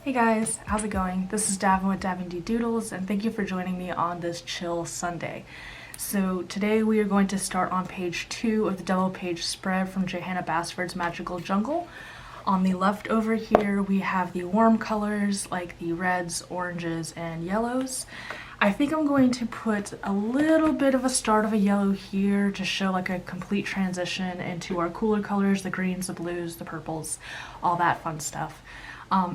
Hey guys, how's it going? This is Davin with Davindeedoodles, and thank you for joining me on this chill Sunday. So today we are going to start on page 2 of the double page spread from Johanna Basford's Magical Jungle. On the left over here we have the warm colors like the reds, oranges, and yellows. I think I'm going to put a little bit of a start of a yellow here to show like a complete transition into our cooler colors, the greens, the blues, the purples, all that fun stuff.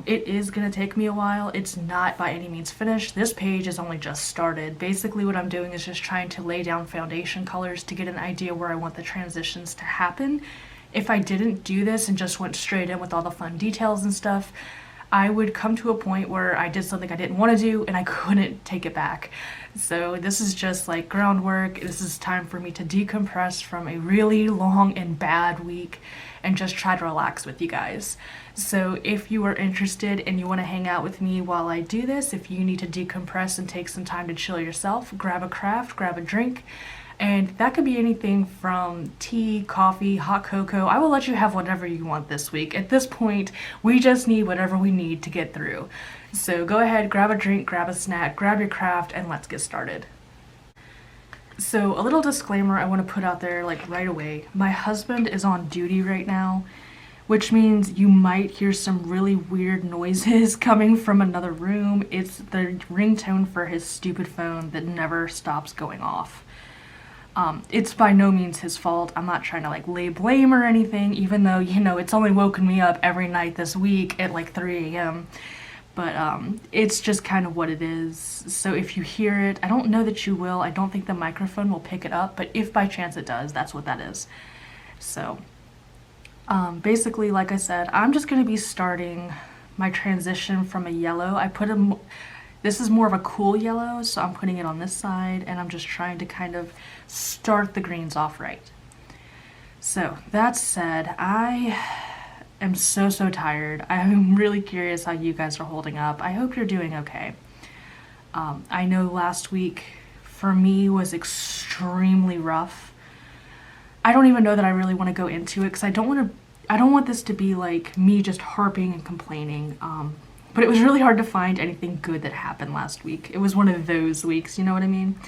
It is going to take me a while. It's not by any means finished. This page is only just started. Basically what I'm doing is just trying to lay down foundation colors to get an idea where I want the transitions to happen. If I didn't do this and just went straight in with all the fun details and stuff, I would come to a point where I did something I didn't want to do and I couldn't take it back. So this is just like groundwork. This is time for me to decompress from a really long and bad week and just try to relax with you guys. So if you are interested and you want to hang out with me while I do this, if you need to decompress and take some time to chill yourself, grab a craft, grab a drink. And that could be anything from tea, coffee, hot cocoa. I will let you have whatever you want this week. At this point, we just need whatever we need to get through. So go ahead, grab a drink, grab a snack, grab your craft, and let's get started. So a little disclaimer I want to put out there like right away. My husband is on duty right now, which means you might hear some really weird noises coming from another room. It's the ringtone for his stupid phone that never stops going off. It's by no means his fault. I'm not trying to like lay blame or anything, even though, you know, it's only woken me up every night this week at like 3 a.m. But it's just kind of what it is. So if you hear it, I don't know that you will. I don't think the microphone will pick it up, but if by chance it does, that's what that is. So basically, like I said, I'm just going to be starting my transition from a yellow. This is more of a cool yellow, so I'm putting it on this side, and I'm just trying to kind of start the greens off right. So that said, I am so tired. I'm really curious how you guys are holding up. I hope you're doing okay. I know last week for me was extremely rough. I don't even know that I really want to go into it because I don't want this to be like me just harping and complaining. But it was really hard to find anything good that happened last week. It was one of those weeks, you know what I mean?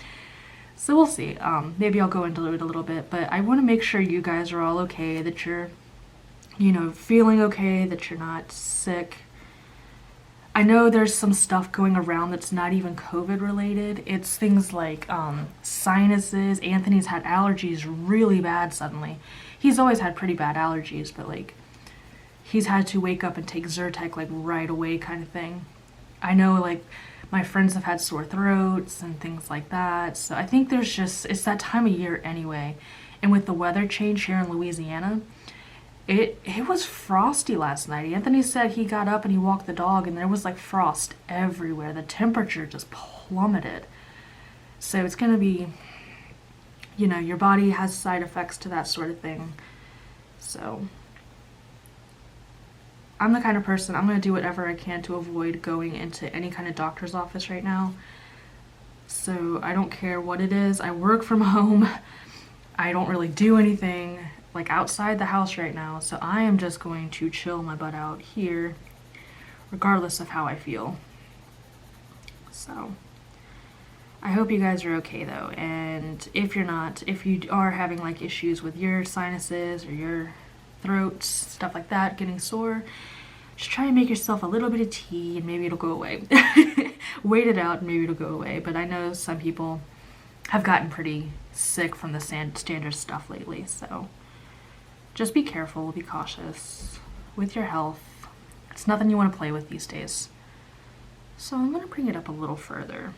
So we'll see. Maybe I'll go into it a little bit, but I want to make sure you guys are all okay, that you're, you know, feeling okay, that you're not sick. I know there's some stuff going around that's not even COVID related. It's things like sinuses. Anthony's had allergies really bad suddenly. He's always had pretty bad allergies, but like, he's had to wake up and take Zyrtec like right away kind of thing. I know like my friends have had sore throats and things like that. So I think it's that time of year anyway. And with the weather change here in Louisiana, it was frosty last night. Anthony said he got up and he walked the dog and there was like frost everywhere. The temperature just plummeted. So it's going to be, you know, your body has side effects to that sort of thing. So I'm the kind of person, I'm going to do whatever I can to avoid going into any kind of doctor's office right now. So I don't care what it is. I work from home. I don't really do anything like outside the house right now. So I am just going to chill my butt out here, regardless of how I feel. So I hope you guys are okay though. And if you're not, if you are having like issues with your sinuses or your throats, stuff like that, getting sore, just try and make yourself a little bit of tea and maybe it'll go away. Wait it out and maybe it'll go away. But I know some people have gotten pretty sick from the standard stuff lately, so just be careful, be cautious with your health. It's nothing you want to play with these days. So I'm going to bring it up a little further.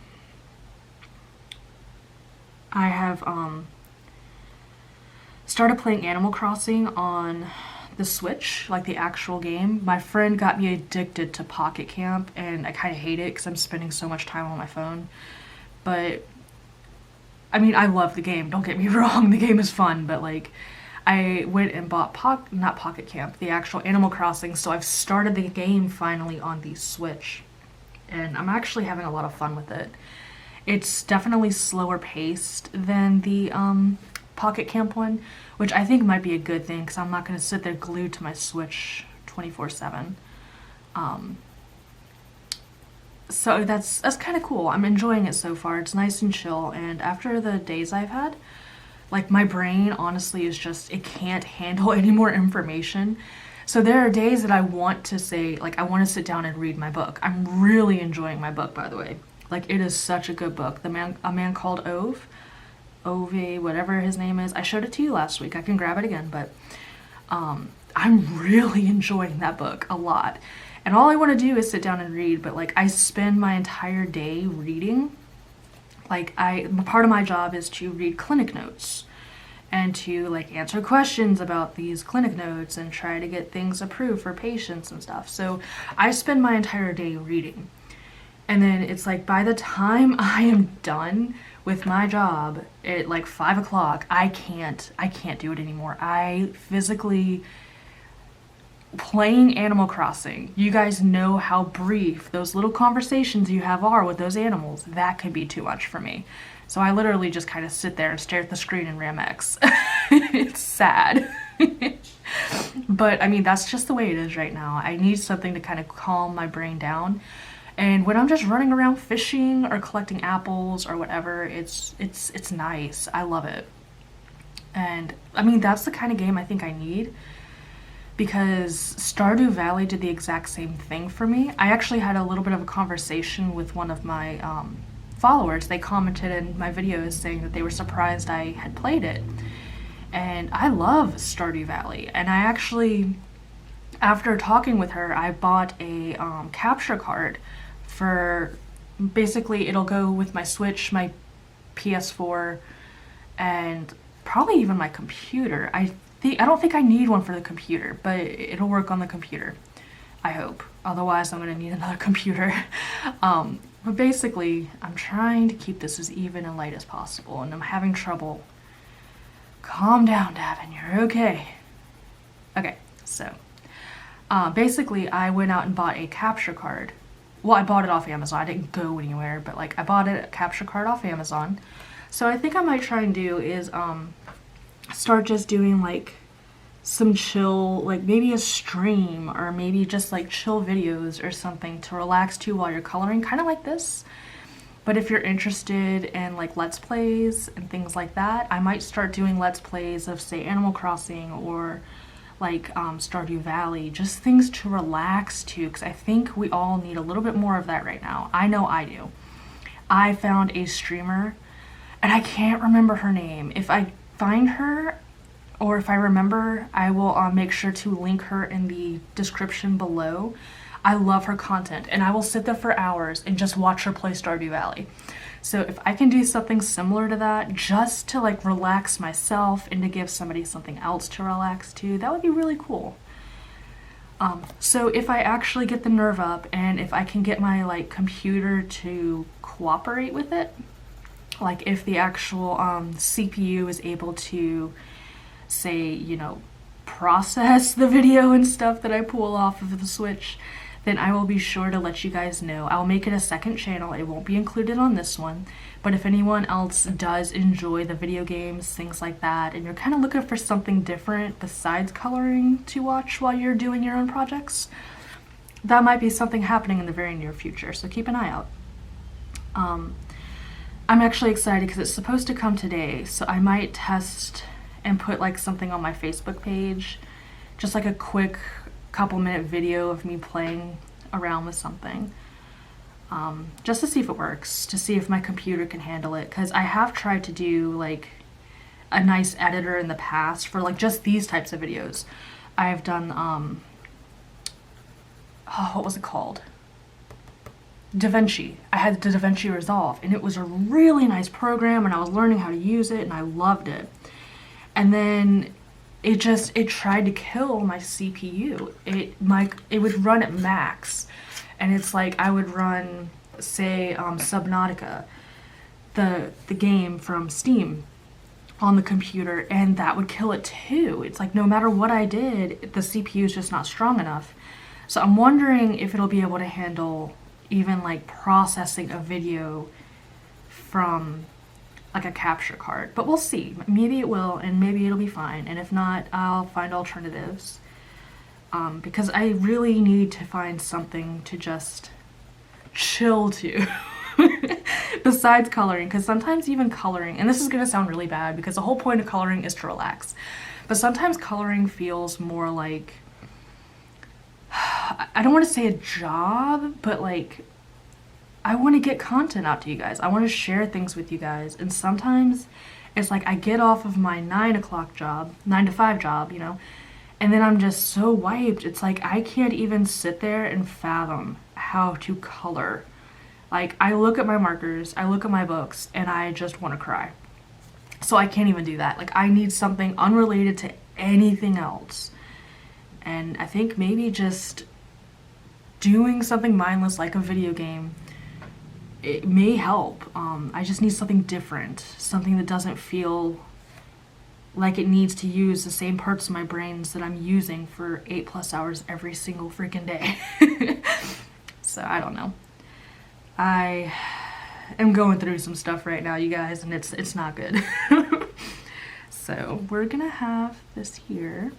I have started playing Animal Crossing on the Switch, like the actual game. My friend got me addicted to Pocket Camp, and I kind of hate it because I'm spending so much time on my phone. But, I mean, I love the game, don't get me wrong, the game is fun, but like, I went and bought not Pocket Camp, the actual Animal Crossing, so I've started the game finally on the Switch. And I'm actually having a lot of fun with it. It's definitely slower paced than the Pocket Camp one, which I think might be a good thing because I'm not going to sit there glued to my Switch 24/7. So that's kind of cool. I'm enjoying it so far. It's nice and chill, and after the days I've had, like my brain honestly is just, it can't handle any more information. So there are days that I want to say, like, I want to sit down and read my book. I'm really enjoying my book, by the way. Like, it is such a good book. A Man Called Ove, whatever his name is. I showed it to you last week. I can grab it again, but I'm really enjoying that book a lot. And all I want to do is sit down and read, but like I spend my entire day reading. Like part of my job is to read clinic notes and to like answer questions about these clinic notes and try to get things approved for patients and stuff. So I spend my entire day reading. And then it's like by the time I am done with my job at like 5 o'clock, I can't do it anymore. I physically, playing Animal Crossing, you guys know how brief those little conversations you have are with those animals. That could be too much for me. So I literally just kind of sit there and stare at the screen in Ram X. It's sad. But I mean, that's just the way it is right now. I need something to kind of calm my brain down. And when I'm just running around fishing or collecting apples or whatever, it's nice. I love it. And I mean, that's the kind of game I think I need, because Stardew Valley did the exact same thing for me. I actually had a little bit of a conversation with one of my followers. They commented in my videos saying that they were surprised I had played it. And I love Stardew Valley. And I actually, after talking with her, I bought a capture card for, basically it'll go with my Switch, my PS4, and probably even my computer. I don't think I need one for the computer, but it'll work on the computer, I hope. Otherwise, I'm gonna need another computer. But basically, I'm trying to keep this as even and light as possible, and I'm having trouble. Calm down, Davin, you're okay. Okay, so basically, I went out and bought a capture card. Well, I bought it off Amazon. I didn't go anywhere, but like I bought a capture card off Amazon. So I think I might try and do is start just doing like some chill, like maybe a stream or maybe just like chill videos or something to relax to while you're coloring, kind of like this. But if you're interested in like Let's Plays and things like that, I might start doing Let's Plays of say Animal Crossing or like Stardew Valley, just things to relax to, because I think we all need a little bit more of that right now. I know I do. I found a streamer, and I can't remember her name. If I find her, or if I remember, I will make sure to link her in the description below. I love her content, and I will sit there for hours and just watch her play Stardew Valley. So if I can do something similar to that, just to like relax myself and to give somebody something else to relax to, that would be really cool. So if I actually get the nerve up and if I can get my like computer to cooperate with it, like if the actual CPU is able to say, you know, process the video and stuff that I pull off of the Switch, then I will be sure to let you guys know. I'll make it a second channel. It won't be included on this one. But if anyone else does enjoy the video games, things like that, and you're kind of looking for something different besides coloring to watch while you're doing your own projects, that might be something happening in the very near future. So keep an eye out. I'm actually excited because it's supposed to come today. So I might test and put like something on my Facebook page, just like a quick couple-minute video of me playing around with something, just to see if it works, to see if my computer can handle it, because I have tried to do like a nice editor in the past for like just these types of videos. I've done what was it called? DaVinci. I had the DaVinci Resolve, and it was a really nice program, and I was learning how to use it, and I loved it. And then it tried to kill my CPU. It would run at max, and it's like I would run, say, Subnautica, the game from Steam, on the computer, and that would kill it too. It's like no matter what I did, the CPU is just not strong enough. So I'm wondering if it'll be able to handle even like processing a video from like a capture card, but we'll see. Maybe it will, and maybe it'll be fine, and if not, I'll find alternatives, because I really need to find something to just chill to. Besides coloring, because sometimes even coloring, and this is going to sound really bad because the whole point of coloring is to relax, but sometimes coloring feels more like, I don't want to say a job, but like, I want to get content out to you guys. I want to share things with you guys, and sometimes it's like I get off of my 9 to 5 job, you know, and then I'm just so wiped. It's like I can't even sit there and fathom how to color. Like, I look at my markers, I look at my books, and I just want to cry. So I can't even do that. Like, I need something unrelated to anything else. And I think maybe just doing something mindless like a video game, it may help. I just need something different, something that doesn't feel like it needs to use the same parts of my brains that I'm using for 8+ hours every single freaking day. So I don't know. I am going through some stuff right now, you guys, and it's not good. So we're gonna have this here.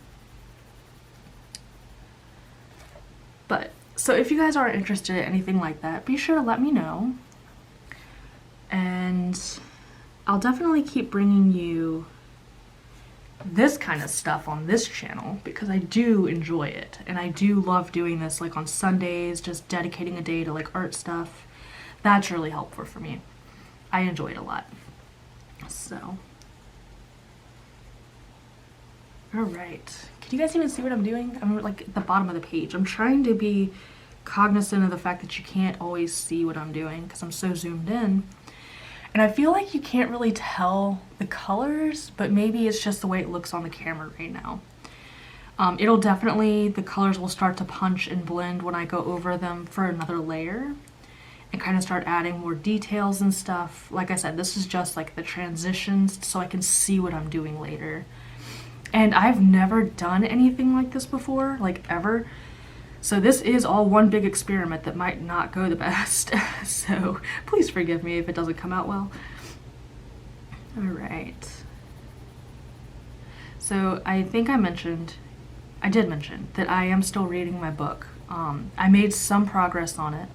But so if you guys are interested in anything like that, be sure to let me know. And I'll definitely keep bringing you this kind of stuff on this channel because I do enjoy it. And I do love doing this, like on Sundays, just dedicating a day to like art stuff. That's really helpful for me. I enjoy it a lot. So, all right. Can you guys even see what I'm doing? I'm like at the bottom of the page. I'm trying to be cognizant of the fact that you can't always see what I'm doing because I'm so zoomed in. And I feel like you can't really tell the colors, but maybe it's just the way it looks on the camera right now. It'll definitely, the colors will start to punch and blend when I go over them for another layer and kind of start adding more details and stuff. Like I said, this is just like the transitions so I can see what I'm doing later. And I've never done anything like this before, like ever. So this is all one big experiment that might not go the best. So please forgive me if it doesn't come out well. All right. So I think I did mention that I am still reading my book. I made some progress on it.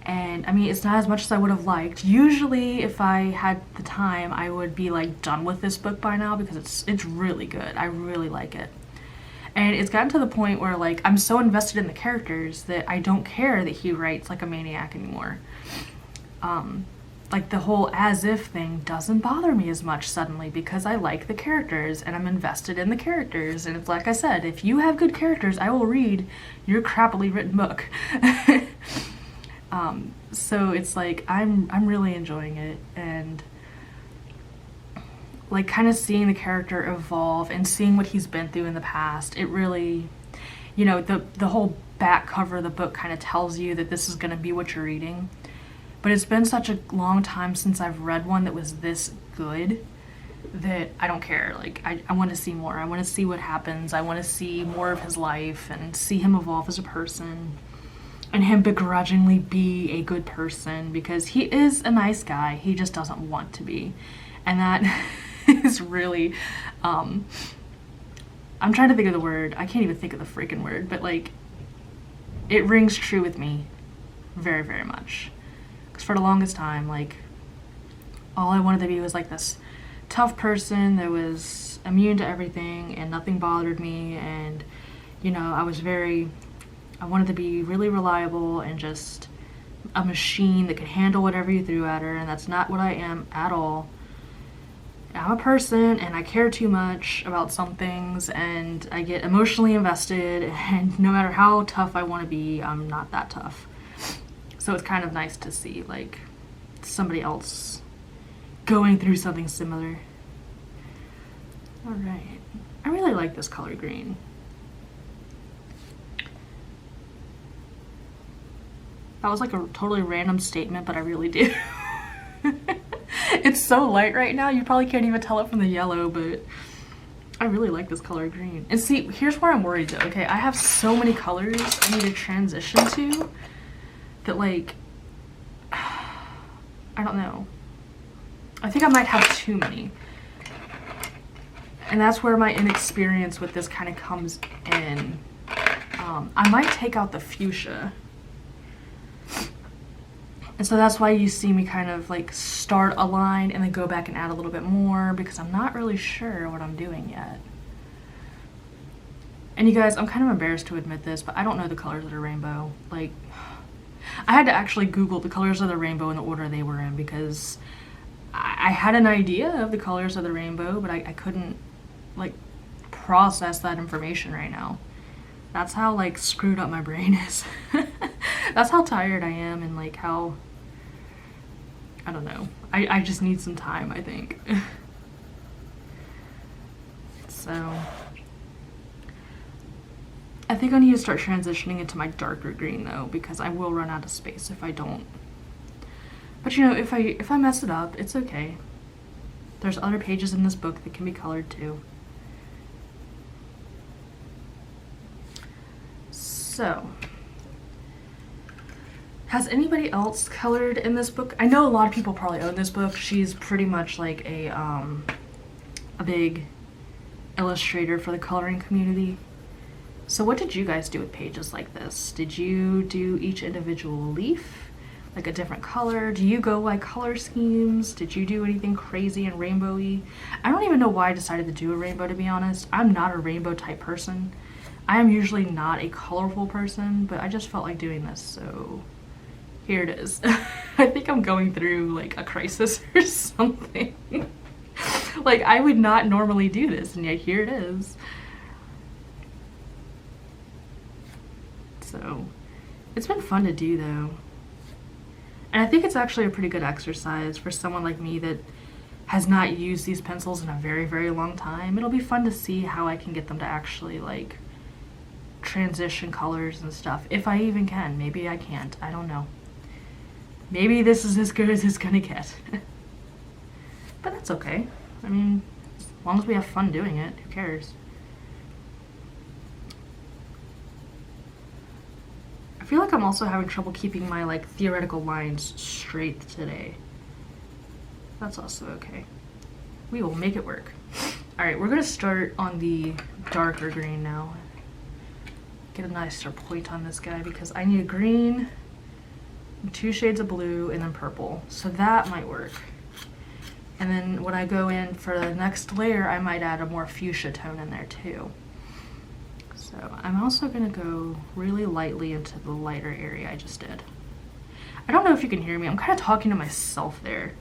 And I mean, it's not as much as I would have liked. Usually if I had the time, I would be like done with this book by now because it's really good. I really like it. And it's gotten to the point where like I'm so invested in the characters that I don't care that he writes like a maniac anymore. Like the whole as if thing doesn't bother me as much suddenly because I like the characters and I'm invested in the characters. And it's like I said, if you have good characters, I will read your crappily written book. So it's like I'm really enjoying it, and like kind of seeing the character evolve and seeing what he's been through in the past. It really, you know, the whole back cover of the book kind of tells you that this is going to be what you're reading. But it's been such a long time since I've read one that was this good that I don't care. Like I want to see more. I want to see what happens. I want to see more of his life and see him evolve as a person. And him begrudgingly be a good person because he is a nice guy. He just doesn't want to be. And that is really, I'm trying to think of the word. I can't even think of the freaking word, but like, it rings true with me very, very much. Because for the longest time, like, all I wanted to be was like this tough person that was immune to everything and nothing bothered me. And, you know, I wanted to be really reliable and just a machine that could handle whatever you threw at her, and that's not what I am at all. I'm a person and I care too much about some things and I get emotionally invested, and no matter how tough I want to be, I'm not that tough. So it's kind of nice to see like somebody else going through something similar. All right. I really like this color green. That was like a totally random statement, but I really do. It's so light right now, you probably can't even tell it from the yellow, but I really like this color green. And see, here's where I'm worried though, okay? I have so many colors I need to transition to that like, I don't know. I think I might have too many. And that's where my inexperience with this kind of comes in. I might take out the fuchsia. And so that's why you see me kind of like start a line and then go back and add a little bit more, because I'm not really sure what I'm doing yet. And you guys, I'm kind of embarrassed to admit this, but I don't know the colors of the rainbow. Like, I had to actually Google the colors of the rainbow in the order they were in, because I had an idea of the colors of the rainbow, but I couldn't like process that information right now. That's how like screwed up my brain is. That's how tired I am, and like how, I don't know. I just need some time, I think. So I think I need to start transitioning into my darker green though, because I will run out of space if I don't. But you know, if I mess it up, it's okay. There's other pages in this book that can be colored too. So, has anybody else colored in this book? I know a lot of people probably own this book. She's pretty much like a big illustrator for the coloring community. So what did you guys do with pages like this? Did you do each individual leaf, like a different color? Do you go like color schemes? Did you do anything crazy and rainbowy? I don't even know why I decided to do a rainbow, to be honest. I'm not a rainbow type person. I am usually not a colorful person, but I just felt like doing this, so here it is. I think I'm going through like a crisis or something. Like, I would not normally do this, and yet here it is. So it's been fun to do though. And I think it's actually a pretty good exercise for someone like me that has not used these pencils in a very, very long time. It'll be fun to see how I can get them to actually like transition colors and stuff, if I even can. Maybe I can't, I don't know. Maybe this is as good as it's gonna get. But that's okay. I mean, as long as we have fun doing it, who cares? I feel like I'm also having trouble keeping my like theoretical lines straight today. That's also okay. We will make it work. All right, we're gonna start on the darker green now. Get a nicer point on this guy, because I need a green, 2 shades of blue, and then purple. So that might work. And then when I go in for the next layer, I might add a more fuchsia tone in there too. So I'm also gonna go really lightly into the lighter area I just did. I don't know if you can hear me. I'm kind of talking to myself there.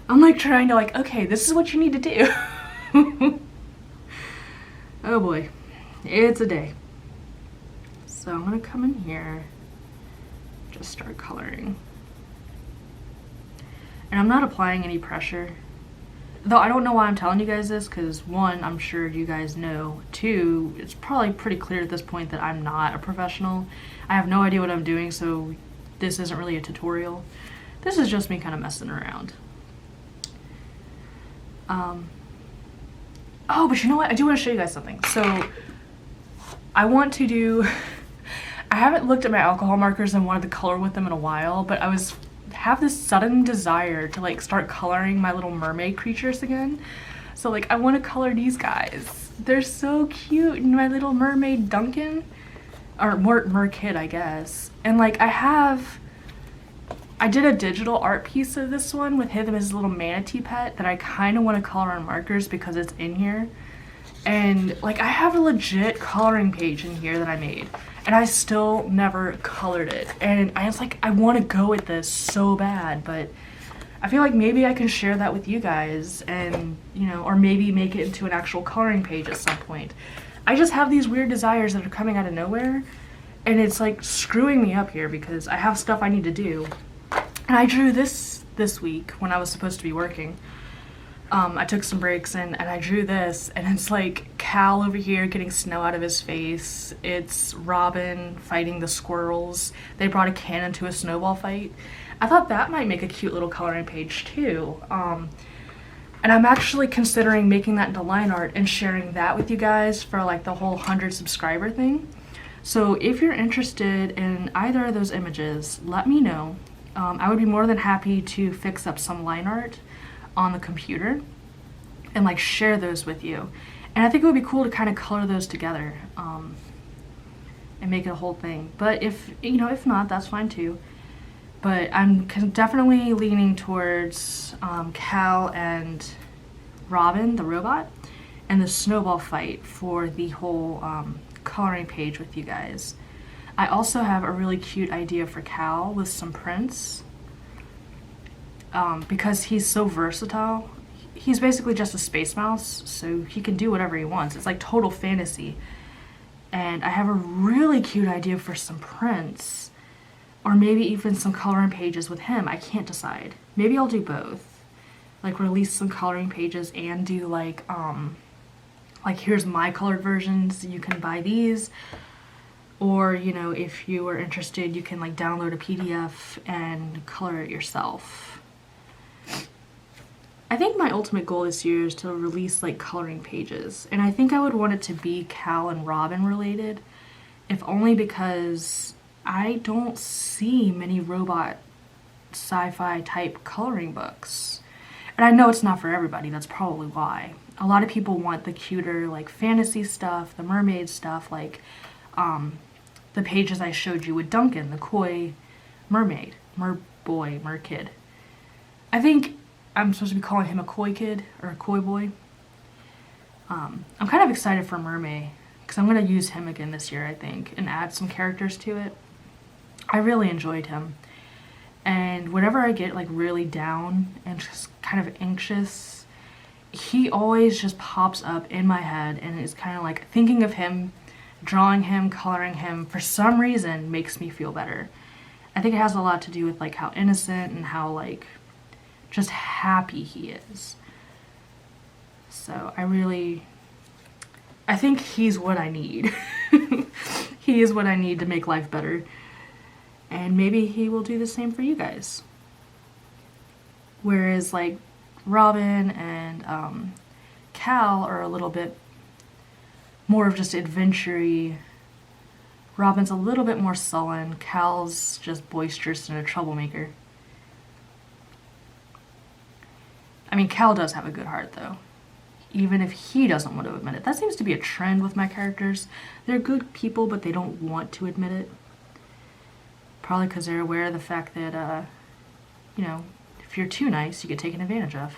I'm like trying to like, okay, this is what you need to do. Oh boy, it's a day. So I'm gonna come in here, just start coloring. And I'm not applying any pressure. Though I don't know why I'm telling you guys this, because one, I'm sure you guys know. Two, it's probably pretty clear at this point that I'm not a professional. I have no idea what I'm doing, so this isn't really a tutorial. This is just me kind of messing around. Oh, but you know what? I do want to show you guys something. So I want to do, I haven't looked at my alcohol markers and wanted to color with them in a while, but I have this sudden desire to like start coloring my little mermaid creatures again. So like I want to color these guys. They're so cute, and my little mermaid Duncan, or merkid I guess. And like I did a digital art piece of this one with him as a little manatee pet that I kind of want to color on markers because it's in here. And like I have a legit coloring page in here that I made, and I still never colored it. And I was like, I want to go with this so bad, but I feel like maybe I can share that with you guys, and you know, or maybe make it into an actual coloring page at some point. I just have these weird desires that are coming out of nowhere, and it's like screwing me up here because I have stuff I need to do. And I drew this week when I was supposed to be working. I took some breaks and I drew this, and it's like Cal over here getting snow out of his face. It's Robin fighting the squirrels. They brought a cannon to a snowball fight. I thought that might make a cute little coloring page too. And I'm actually considering making that into line art and sharing that with you guys for like the whole 100 subscriber thing. So if you're interested in either of those images, let me know. I would be more than happy to fix up some line art on the computer and like share those with you. And I think it would be cool to kind of color those together and make it a whole thing. But if, you know, if not, that's fine too. But I'm definitely leaning towards Cal and Robin, the robot, and the snowball fight for the whole coloring page with you guys. I also have a really cute idea for Cal with some prints. Because he's so versatile. He's basically just a space mouse, so he can do whatever he wants. It's like total fantasy. And I have a really cute idea for some prints, or maybe even some coloring pages with him. I can't decide. Maybe I'll do both. Like release some coloring pages and do like here's my colored versions, you can buy these. Or, you know, if you are interested, you can like download a PDF and color it yourself. I think my ultimate goal this year is to release like coloring pages, and I think I would want it to be Cal and Robin related, if only because I don't see many robot sci-fi type coloring books. And I know it's not for everybody, that's probably why. A lot of people want the cuter like fantasy stuff, the mermaid stuff, like the pages I showed you with Duncan, the koi mermaid, merboy, merkid. I think I'm supposed to be calling him a koi kid or a koi boy. I'm kind of excited for Mermaid because I'm going to use him again this year, I think, and add some characters to it. I really enjoyed him. And whenever I get like really down and just kind of anxious, he always just pops up in my head, and it's kind of like thinking of him, drawing him, coloring him, for some reason makes me feel better. I think it has a lot to do with like how innocent and how like just happy he is. So I think he's what I need. He is what I need to make life better. And maybe he will do the same for you guys. Whereas like Robin and Cal are a little bit more of just adventure-y. Robin's a little bit more sullen. Cal's just boisterous and a troublemaker. I mean, Cal does have a good heart, though. Even if he doesn't want to admit it. That seems to be a trend with my characters. They're good people, but they don't want to admit it. Probably because they're aware of the fact that, you know, if you're too nice, you get taken advantage of.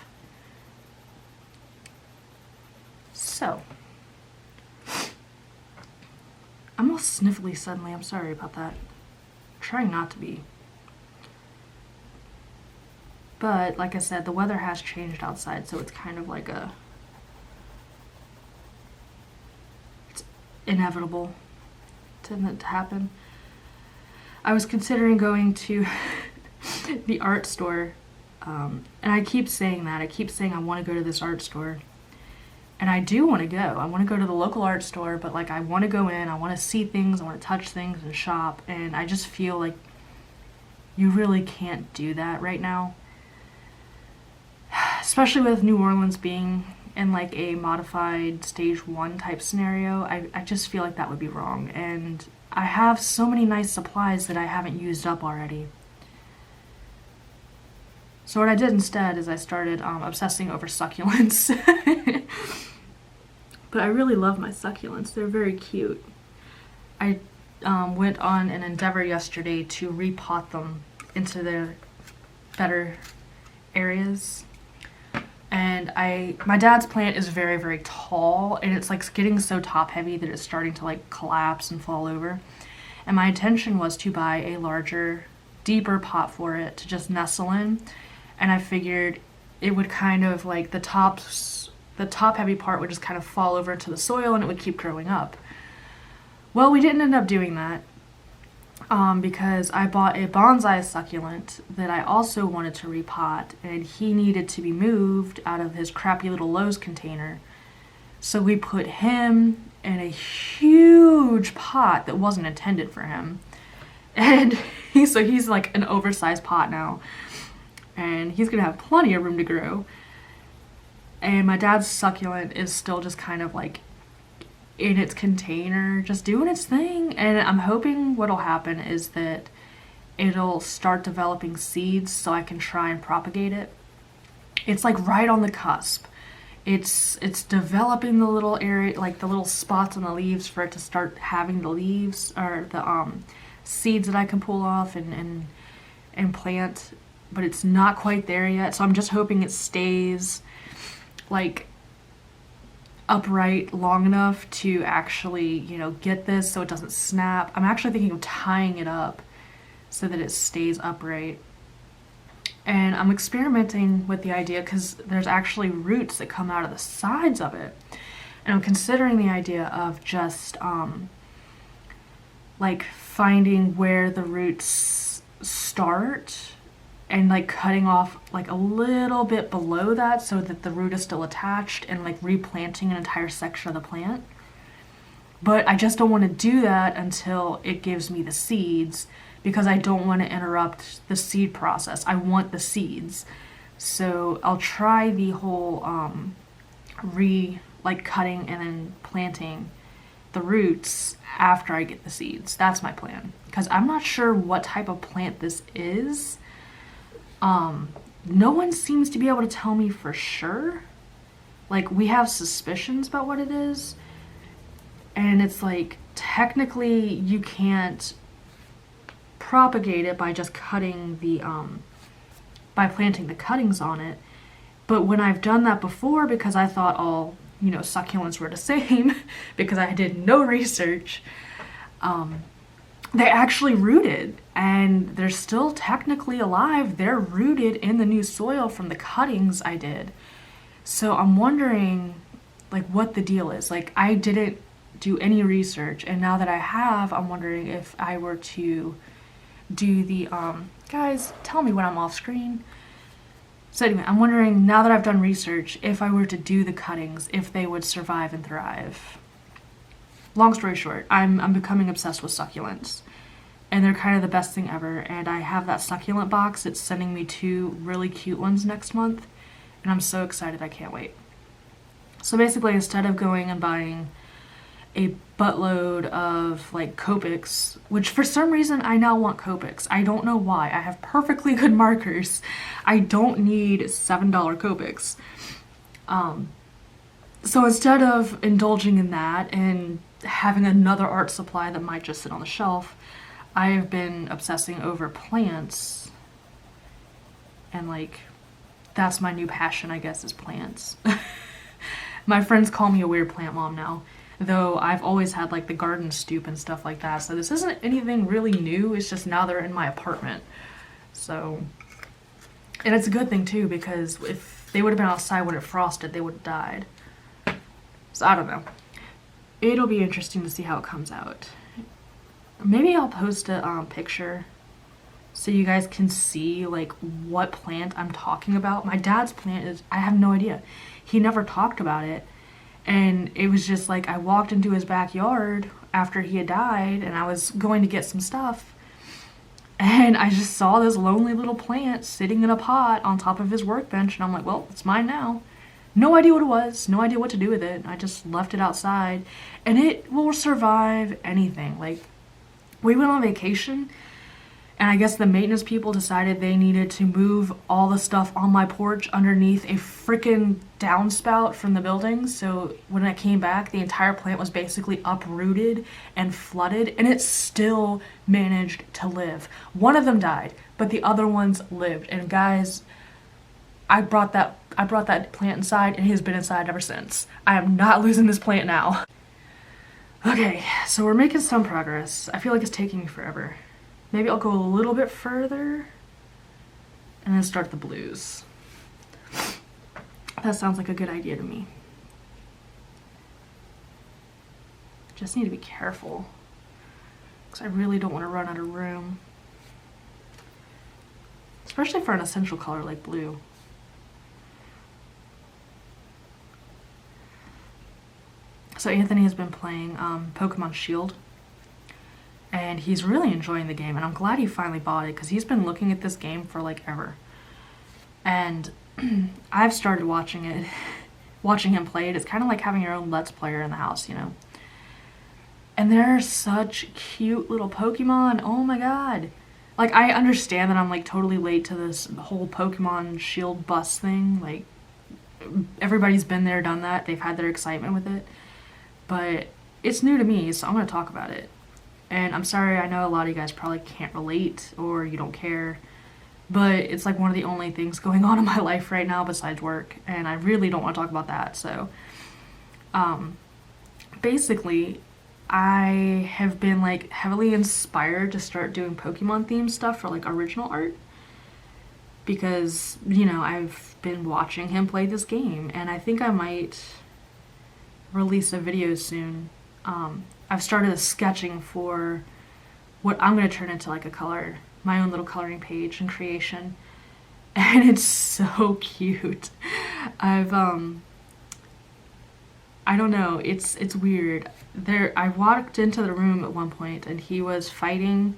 So. I'm all sniffly suddenly. I'm sorry about that. I'm trying not to be. But, like I said, the weather has changed outside, so it's kind of like it's inevitable to happen. I was considering going to the art store, and I keep saying that. I keep saying I want to go to this art store. And I do want to go. I want to go to the local art store, but like I want to go in, I want to see things, I want to touch things and shop, and I just feel like you really can't do that right now. Especially with New Orleans being in like a modified stage 1 type scenario, I just feel like that would be wrong. And I have so many nice supplies that I haven't used up already. So what I did instead is I started obsessing over succulents. But I really love my succulents. They're very cute. I went on an endeavor yesterday to repot them into their better areas. And my dad's plant is very, very tall, and it's like getting so top heavy that it's starting to like collapse and fall over. And my intention was to buy a larger, deeper pot for it to just nestle in. And I figured it would kind of like the top heavy part would just kind of fall over into the soil and it would keep growing up. Well, we didn't end up doing that. Because I bought a bonsai succulent that I also wanted to repot, and he needed to be moved out of his crappy little Lowe's container. So we put him in a huge pot that wasn't intended for him. And he's like an oversized pot now. And he's gonna have plenty of room to grow. And my dad's succulent is still just kind of like in its container, just doing its thing. And I'm hoping what'll happen is that it'll start developing seeds so I can try and propagate it. It's like right on the cusp. It's developing the little area, like the little spots on the leaves for it to start having the leaves or the seeds that I can pull off and and plant, but it's not quite there yet. So I'm just hoping it stays like upright long enough to actually, you know, get this so it doesn't snap. I'm actually thinking of tying it up so that it stays upright. And I'm experimenting with the idea because there's actually roots that come out of the sides of it. And I'm considering the idea of just like finding where the roots start and like cutting off like a little bit below that so that the root is still attached, and like replanting an entire section of the plant. But I just don't want to do that until it gives me the seeds, because I don't want to interrupt the seed process. I want the seeds. So I'll try the whole cutting and then planting the roots after I get the seeds. That's my plan, because I'm not sure what type of plant this is. No one seems to be able to tell me for sure. Like, we have suspicions about what it is, and it's like technically you can't propagate it by just cutting the by planting the cuttings on it. But when I've done that before, because I thought all, you know, succulents were the same because I did no research, they actually rooted, and they're still technically alive. They're rooted in the new soil from the cuttings I did. So I'm wondering like what the deal is. Like, I didn't do any research, and now that I have, I'm wondering if I were to do the guys, tell me when I'm off screen. So anyway, I'm wondering, now that I've done research, if I were to do the cuttings, if they would survive and thrive. Long story short, I'm becoming obsessed with succulents, and they're kind of the best thing ever. And I have that succulent box. It's sending me 2 really cute ones next month, and I'm so excited. I can't wait. So basically, instead of going and buying a buttload of like Copics, which for some reason I now want Copics. I don't know why. I have perfectly good markers. I don't need $7 Copics. So instead of indulging in that and having another art supply that might just sit on the shelf, I have been obsessing over plants. And like, that's my new passion, I guess, is plants. My friends call me a weird plant mom now, though I've always had like the garden stoop and stuff like that. So this isn't anything really new. It's just now they're in my apartment. So, and it's a good thing too, because if they would have been outside when it frosted, they would have died. So I don't know. It'll be interesting to see how it comes out. Maybe I'll post a picture so you guys can see like what plant I'm talking about. My dad's plant is, I have no idea. He never talked about it. And it was just like, I walked into his backyard after he had died, and I was going to get some stuff, and I just saw this lonely little plant sitting in a pot on top of his workbench, and I'm like, well, it's mine now. No idea what it was, no idea what to do with it. I just left it outside, and it will survive anything. Like, we went on vacation, and I guess the maintenance people decided they needed to move all the stuff on my porch underneath a freaking downspout from the building. So when I came back, the entire plant was basically uprooted and flooded, and it still managed to live. One of them died, but the other ones lived. And guys, I brought that plant inside, and it has been inside ever since. I am not losing this plant now. Okay, so we're making some progress. I feel like it's taking me forever. Maybe I'll go a little bit further and then start the blues. That sounds like a good idea to me. Just need to be careful, because I really don't want to run out of room. Especially for an essential color like blue. So Anthony has been playing Pokemon Shield, and he's really enjoying the game, and I'm glad he finally bought it, because he's been looking at this game for like ever. And I've started watching him play it. It's kind of like having your own Let's Player in the house, you know? And they're such cute little Pokemon. Oh my god. Like, I understand that I'm like totally late to this whole Pokemon Shield bus thing. Like, everybody's been there, done that. They've had their excitement with it. But it's new to me, so I'm going to talk about it. And I'm sorry, I know a lot of you guys probably can't relate or you don't care. but it's like one of the only things going on in my life right now besides work, and I really don't want to talk about that. So basically I have been like heavily inspired to start doing Pokemon themed stuff for like original art, because you know I've been watching him play this game, and I think I might release a video soon. I've started a sketching for what I'm going to turn into like a color, my own little coloring page and creation, and it's so cute. I don't know, it's weird. I walked into the room at one point and he was fighting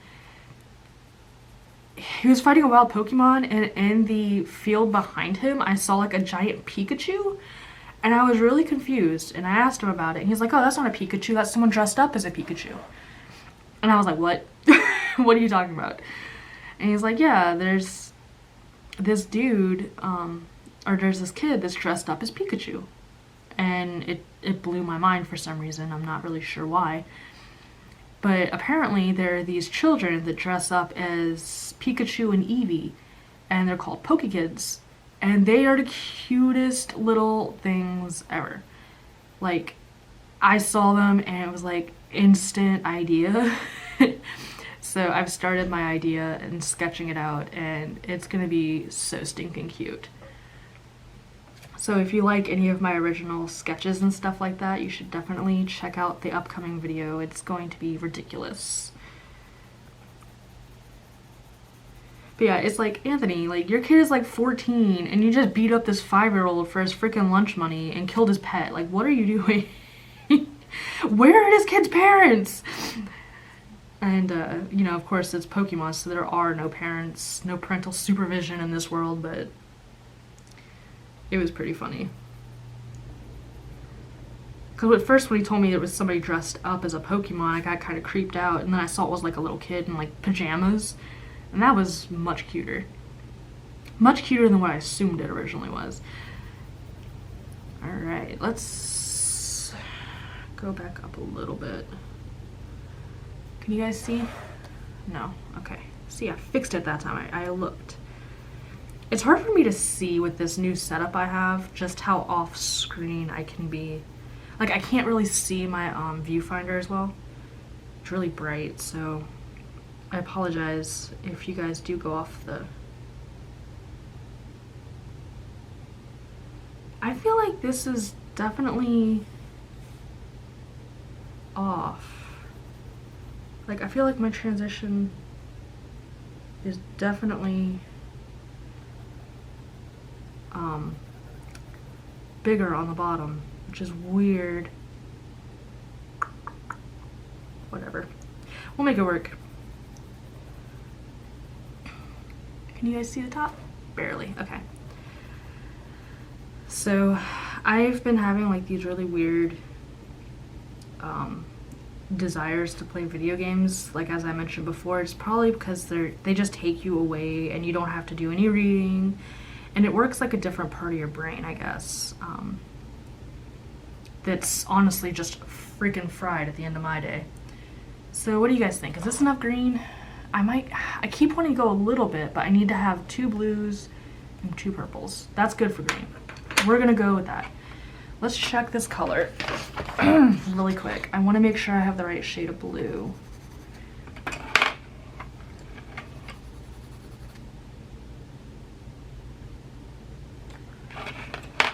a wild Pokemon, and in the field behind him I saw like a giant Pikachu, and I was really confused, and I asked him about it, and he's like, oh, that's not a Pikachu, that's someone dressed up as a Pikachu. And I was like, what? What are you talking about? And he's like, yeah, there's this dude, or there's this kid that's dressed up as Pikachu. And it blew my mind for some reason. I'm not really sure why. But apparently there are these children that dress up as Pikachu and Eevee, and they're called Pokekids. And they are the cutest little things ever. Like, I saw them and it was like instant idea. So I've started my idea and sketching it out, and it's gonna be so stinking cute. So if you like any of my original sketches and stuff like that, you should definitely check out the upcoming video. It's going to be ridiculous. But yeah, it's like, Anthony, like, your kid is like 14 and you just beat up this 5-year-old for his freaking lunch money and killed his pet. Like, what are you doing? Where are this kid's parents? And, you know, of course it's Pokemon, so there are no parents, no parental supervision in this world, but it was pretty funny. Because at first when he told me it was somebody dressed up as a Pokemon, I got kind of creeped out, and then I saw it was like a little kid in like pajamas, and that was much cuter. Much cuter than what I assumed it originally was. Alright, let's go back up a little bit. Can you guys see? No? Okay. See, I fixed it that time. I looked. It's hard for me to see with this new setup I have just how off screen I can be. Like, I can't really see my viewfinder as well. It's really bright, so I apologize if you guys do go off the... I feel like this is definitely off. Like, I feel like my transition is definitely bigger on the bottom, which is weird. Whatever. We'll make it work. Can you guys see the top? Barely. Okay. So, I've been having like these really weird desires to play video games. Like, as I mentioned before, it's probably because they just take you away and you don't have to do any reading, and it works like a different part of your brain, I guess, that's honestly just freaking fried at the end of my day. So what do you guys think? Is this enough green? I keep wanting to go a little bit, but I need to have 2 blues and 2 purples. That's good for green. We're gonna go with that. Let's check this color really quick. I want to make sure I have the right shade of blue.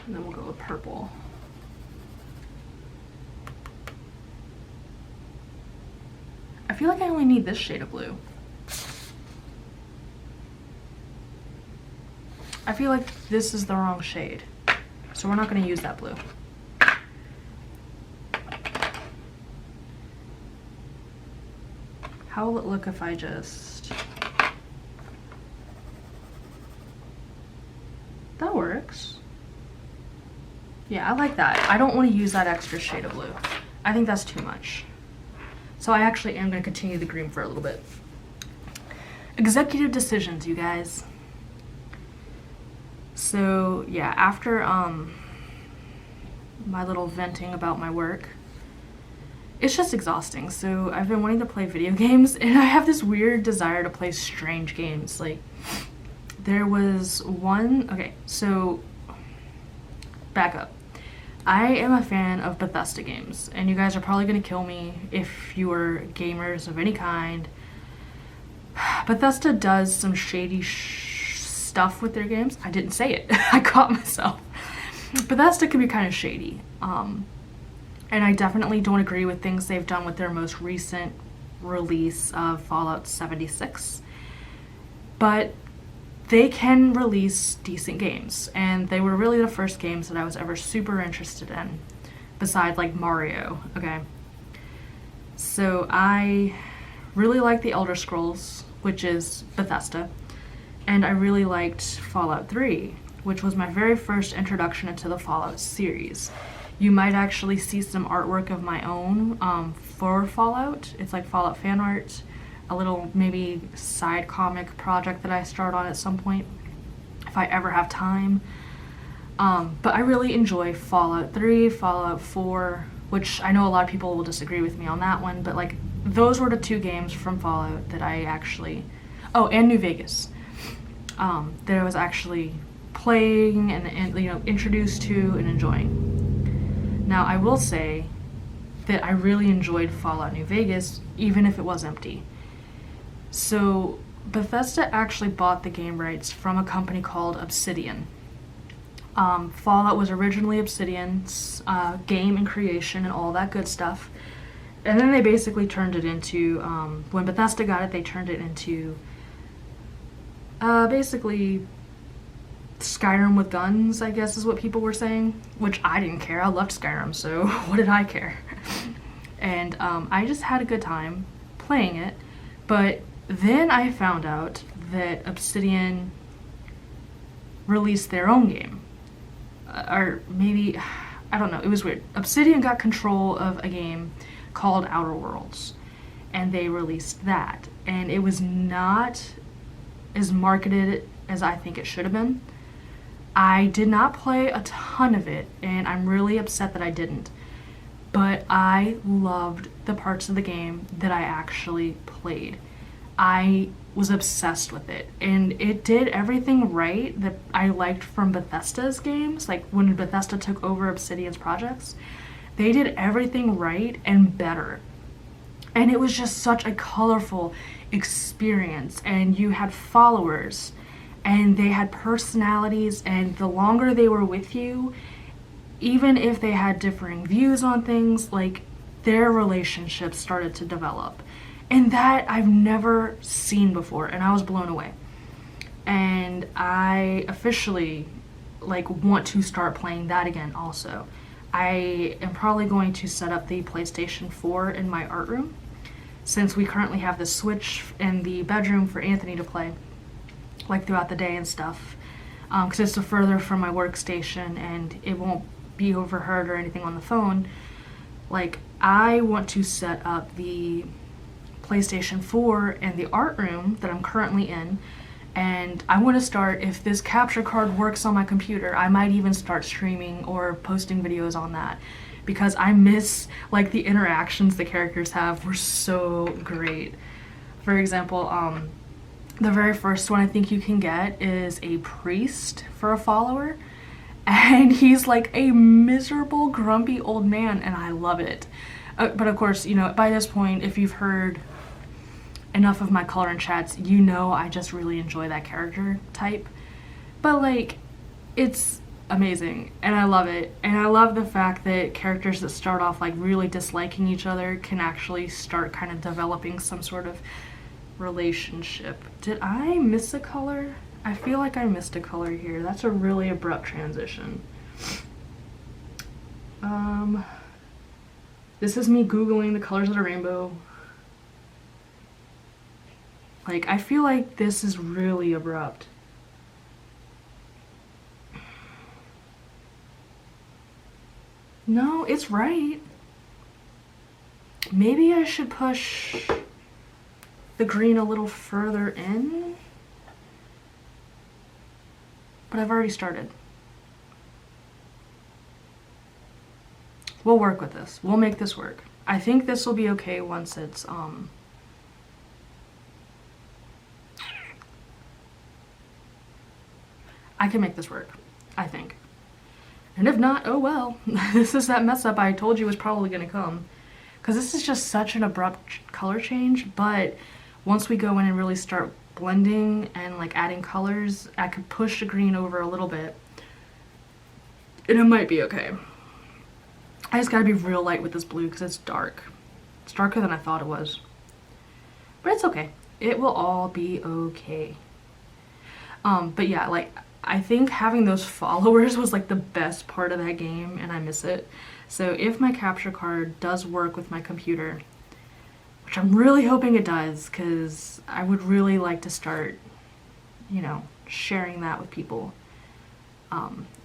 And then we'll go with purple. I feel like I only need this shade of blue. I feel like this is the wrong shade, so we're not going to use that blue. How will it look if I just... That works. Yeah, I like that. I don't want to use that extra shade of blue. I think that's too much. So I actually am going to continue the green for a little bit. Executive decisions, you guys. So yeah, after my little venting about my work, it's just exhausting. So I've been wanting to play video games, and I have this weird desire to play strange games. Like, there was one, okay, so back up. I am a fan of Bethesda games, and you guys are probably going to kill me if you are gamers of any kind. Bethesda does some shady stuff with their games. I didn't say it. I caught myself. Bethesda can be kind of shady. And I definitely don't agree with things they've done with their most recent release of Fallout 76. But they can release decent games, and they were really the first games that I was ever super interested in, besides like Mario, okay? So I really liked the Elder Scrolls, which is Bethesda, and I really liked Fallout 3, which was my very first introduction into the Fallout series. You might actually see some artwork of my own for Fallout. It's like Fallout fan art, a little maybe side comic project that I start on at some point if I ever have time. But I really enjoy Fallout 3, Fallout 4, which I know a lot of people will disagree with me on that one, but like those were the two games from Fallout that I actually, oh, and New Vegas, that I was actually playing and you know, introduced to and enjoying. Now I will say that I really enjoyed Fallout New Vegas, even if it was empty. So Bethesda actually bought the game rights from a company called Obsidian. Fallout was originally Obsidian's game and creation and all that good stuff. And then they basically turned it into, when Bethesda got it, they turned it into basically Skyrim with guns, I guess is what people were saying. Which I didn't care. I loved Skyrim, so what did I care? And I just had a good time playing it. But then I found out that Obsidian released their own game. Or maybe, I don't know, it was weird. Obsidian got control of a game called Outer Worlds, and they released that. And it was not as marketed as I think it should have been. I did not play a ton of it, and I'm really upset that I didn't. But I loved the parts of the game that I actually played. I was obsessed with it, and it did everything right that I liked from Bethesda's games. Like when Bethesda took over Obsidian's projects, they did everything right and better. And it was just such a colorful experience, and you had followers, and they had personalities, and the longer they were with you, even if they had differing views on things, like their relationships started to develop. And that I've never seen before, and I was blown away. And I officially want to start playing that again also. I am probably going to set up the PlayStation 4 in my art room, since we currently have the Switch in the bedroom for Anthony to play, like throughout the day and stuff, because it's further from my workstation and it won't be overheard or anything on the phone. Like, I want to set up the PlayStation 4 in the art room that I'm currently in, and I want to start, if this capture card works on my computer, I might even start streaming or posting videos on that, because I miss like the interactions the characters have were so great. For example, the very first one I think you can get is a priest for a follower, and he's like a miserable, grumpy old man, and I love it. But of course, you know, by this point, if you've heard enough of my color and chats, you know I just really enjoy that character type. But like, it's amazing, and I love it. And I love the fact that characters that start off like really disliking each other can actually start kind of developing some sort of relationship. Did I miss a color? I feel like I missed a color here. That's a really abrupt transition. This is me Googling the colors of the rainbow. Like, I feel like this is really abrupt. No, it's right. Maybe I should push the green a little further in. But I've already started. We'll work with this. We'll make this work. I think this will be okay once it's, I can make this work, I think. And if not, oh well. This is that mess up I told you was probably gonna come. Because this is just such an abrupt color change, but once we go in and really start blending and like adding colors, I could push the green over a little bit and it might be okay. I just gotta be real light with this blue because it's dark. It's darker than I thought it was. But it's okay. It will all be okay. But yeah, like, I think having those followers was like the best part of that game and I miss it. So if my capture card does work with my computer, which I'm really hoping it does, because I would really like to start, you know, sharing that with people.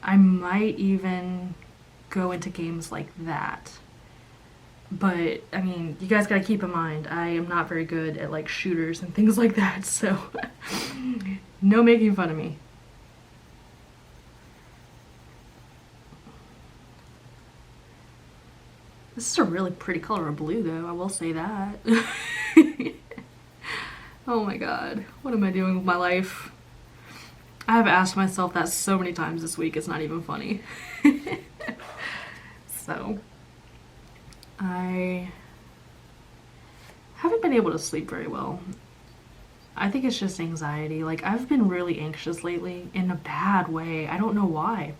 I might even go into games like that. But, I mean, you guys gotta keep in mind, I am not very good at, like, shooters and things like that, so no making fun of me. This is a really pretty color of blue, though, I will say that. Oh my god, what am I doing with my life? I have asked myself that so many times this week, it's not even funny. So, I haven't been able to sleep very well. I think it's just anxiety. Like, I've been really anxious lately in a bad way. I don't know why.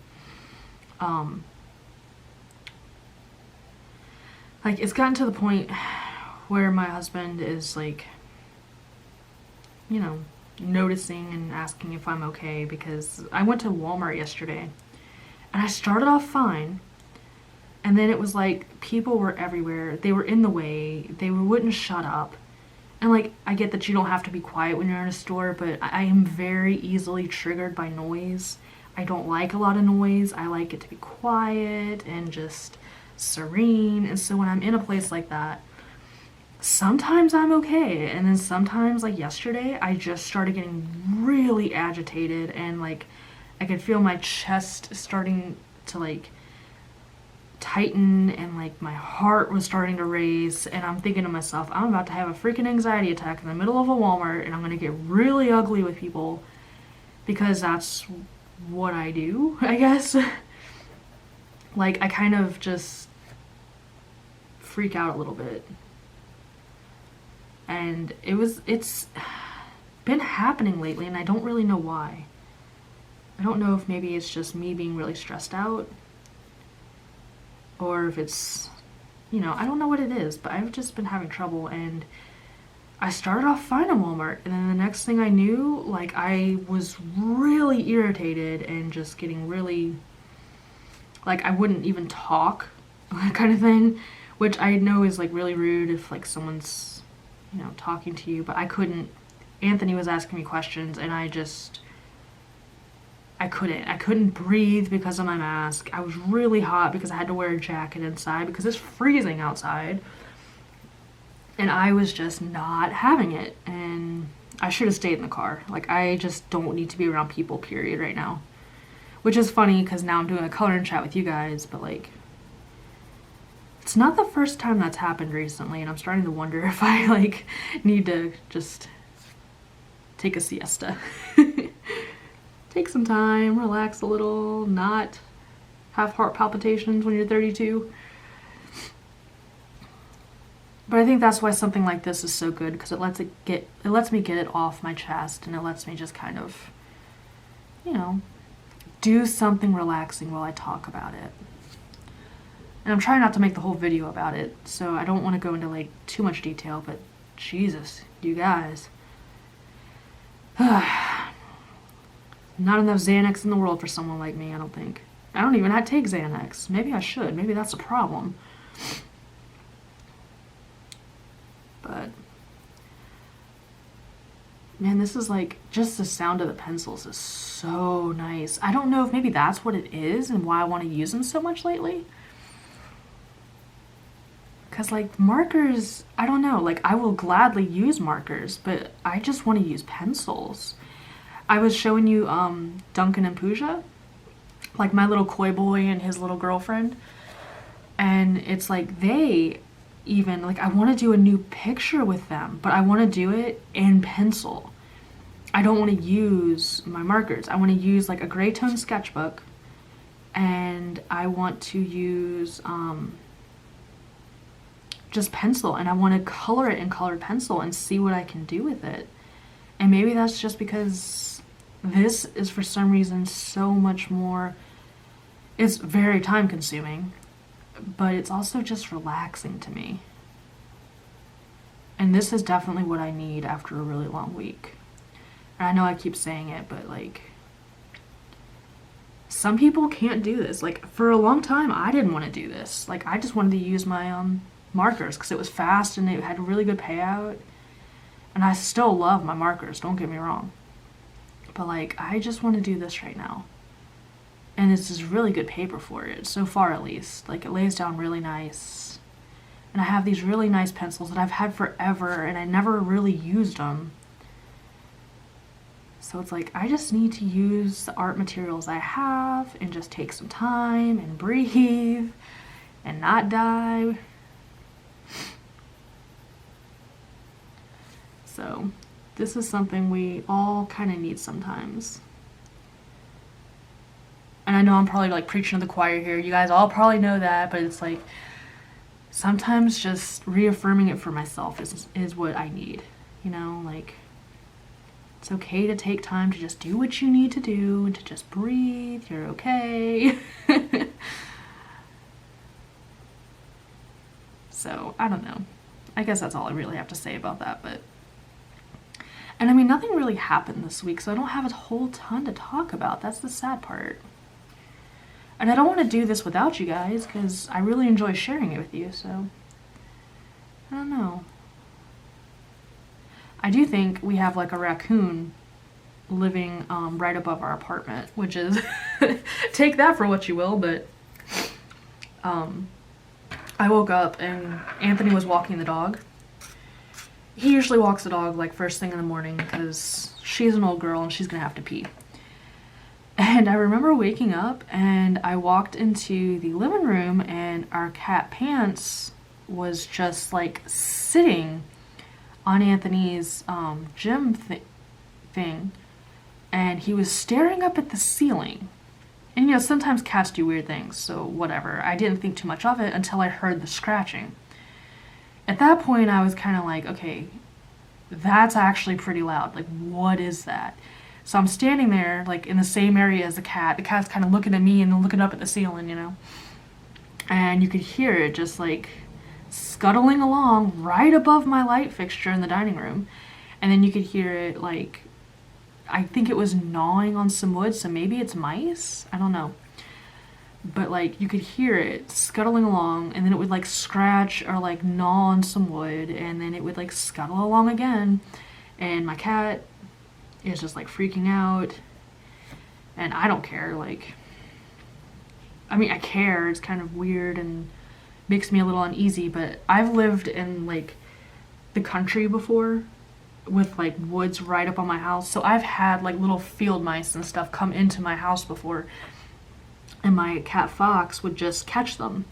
Like, it's gotten to the point where my husband is, like, you know, noticing and asking if I'm okay, because I went to Walmart yesterday and I started off fine, and then it was like people were everywhere. They were in the way. They wouldn't shut up. And like, I get that you don't have to be quiet when you're in a store, but I am very easily triggered by noise. I don't like a lot of noise. I like it to be quiet and just serene. And so when I'm in a place like that, sometimes I'm okay, and then sometimes, like yesterday, I just started getting really agitated, and like I could feel my chest starting to like tighten, and like my heart was starting to race, and I'm thinking to myself, I'm about to have a freaking anxiety attack in the middle of a Walmart, and I'm gonna get really ugly with people because that's what I do, I guess. Like, I kind of just freak out a little bit. And it's been happening lately, and I don't really know why. I don't know if maybe it's just me being really stressed out, or if it's, you know, I don't know what it is, but I've just been having trouble. And I started off fine in Walmart, and then the next thing I knew, like, I was really irritated and just getting really, like, I wouldn't even talk, kind of thing, which I know is like really rude if like someone's, you know, talking to you, but I couldn't. Anthony was asking me questions, and I couldn't breathe because of my mask. I was really hot because I had to wear a jacket inside because it's freezing outside, and I was just not having it, and I should have stayed in the car. Like, I just don't need to be around people, period, right now, which is funny because now I'm doing a coloring chat with you guys, but like, it's not the first time that's happened recently, and I'm starting to wonder if I, like, need to just take a siesta. Take some time, relax a little, not have heart palpitations when you're 32. But I think that's why something like this is so good, because it lets me get it off my chest, and it lets me just kind of, you know, do something relaxing while I talk about it. And I'm trying not to make the whole video about it, so I don't want to go into like too much detail, but Jesus, you guys. Not enough Xanax in the world for someone like me, I don't think. I don't even take Xanax. Maybe I should. Maybe that's a problem. But man, this is like, just the sound of the pencils is so nice. I don't know if maybe that's what it is and why I want to use them so much lately. Because like markers, I don't know, like I will gladly use markers, but I just want to use pencils. I was showing you Duncan and Pooja, like my little koi boy and his little girlfriend, and it's like they even, like, I want to do a new picture with them, but I want to do it in pencil. I don't want to use my markers. I want to use like a gray tone sketchbook, and I want to use just pencil, and I want to color it in colored pencil and see what I can do with it. And maybe that's just because this is for some reason so much more, it's very time consuming, but it's also just relaxing to me. And this is definitely what I need after a really long week. And I know I keep saying it, but like, some people can't do this. Like, for a long time, I didn't want to do this. Like, I just wanted to use my markers because it was fast and it had a really good payout. And I still love my markers, don't get me wrong. But like, I just want to do this right now. And this is really good paper for it, so far at least. Like, it lays down really nice. And I have these really nice pencils that I've had forever, and I never really used them. So it's like, I just need to use the art materials I have and just take some time and breathe and not die. So this is something we all kind of need sometimes. And I know I'm probably like preaching to the choir here. You guys all probably know that, but it's like, sometimes just reaffirming it for myself is what I need. You know, like, it's okay to take time to just do what you need to do and to just breathe. You're okay. So, I don't know. I guess that's all I really have to say about that, but... And I mean, nothing really happened this week, so I don't have a whole ton to talk about. That's the sad part. And I don't want to do this without you guys, because I really enjoy sharing it with you, so... I don't know. I do think we have like a raccoon living right above our apartment, which is... take that for what you will, but... I woke up and Anthony was walking the dog. He usually walks the dog like first thing in the morning because she's an old girl and she's gonna have to pee. And I remember waking up and I walked into the living room and our cat Pants was just like sitting on Anthony's gym thing, and he was staring up at the ceiling. And you know, sometimes cats do weird things, so whatever. I didn't think too much of it until I heard the scratching. At that point, I was kind of like, okay, that's actually pretty loud. Like, what is that? So I'm standing there, like, in the same area as the cat. The cat's kind of looking at me and then looking up at the ceiling, you know? And you could hear it just, like, scuttling along right above my light fixture in the dining room. And then you could hear it, like, I think it was gnawing on some wood, so maybe it's mice? I don't know. But, like, you could hear it scuttling along, and then it would, like, scratch or, like, gnaw on some wood, and then it would, like, scuttle along again. And my cat is just, like, freaking out. And I don't care, like... I mean, I care. It's kind of weird and makes me a little uneasy, but I've lived in, like, the country before with, like, woods right up on my house. So I've had, like, little field mice and stuff come into my house before. And my cat Fox would just catch them.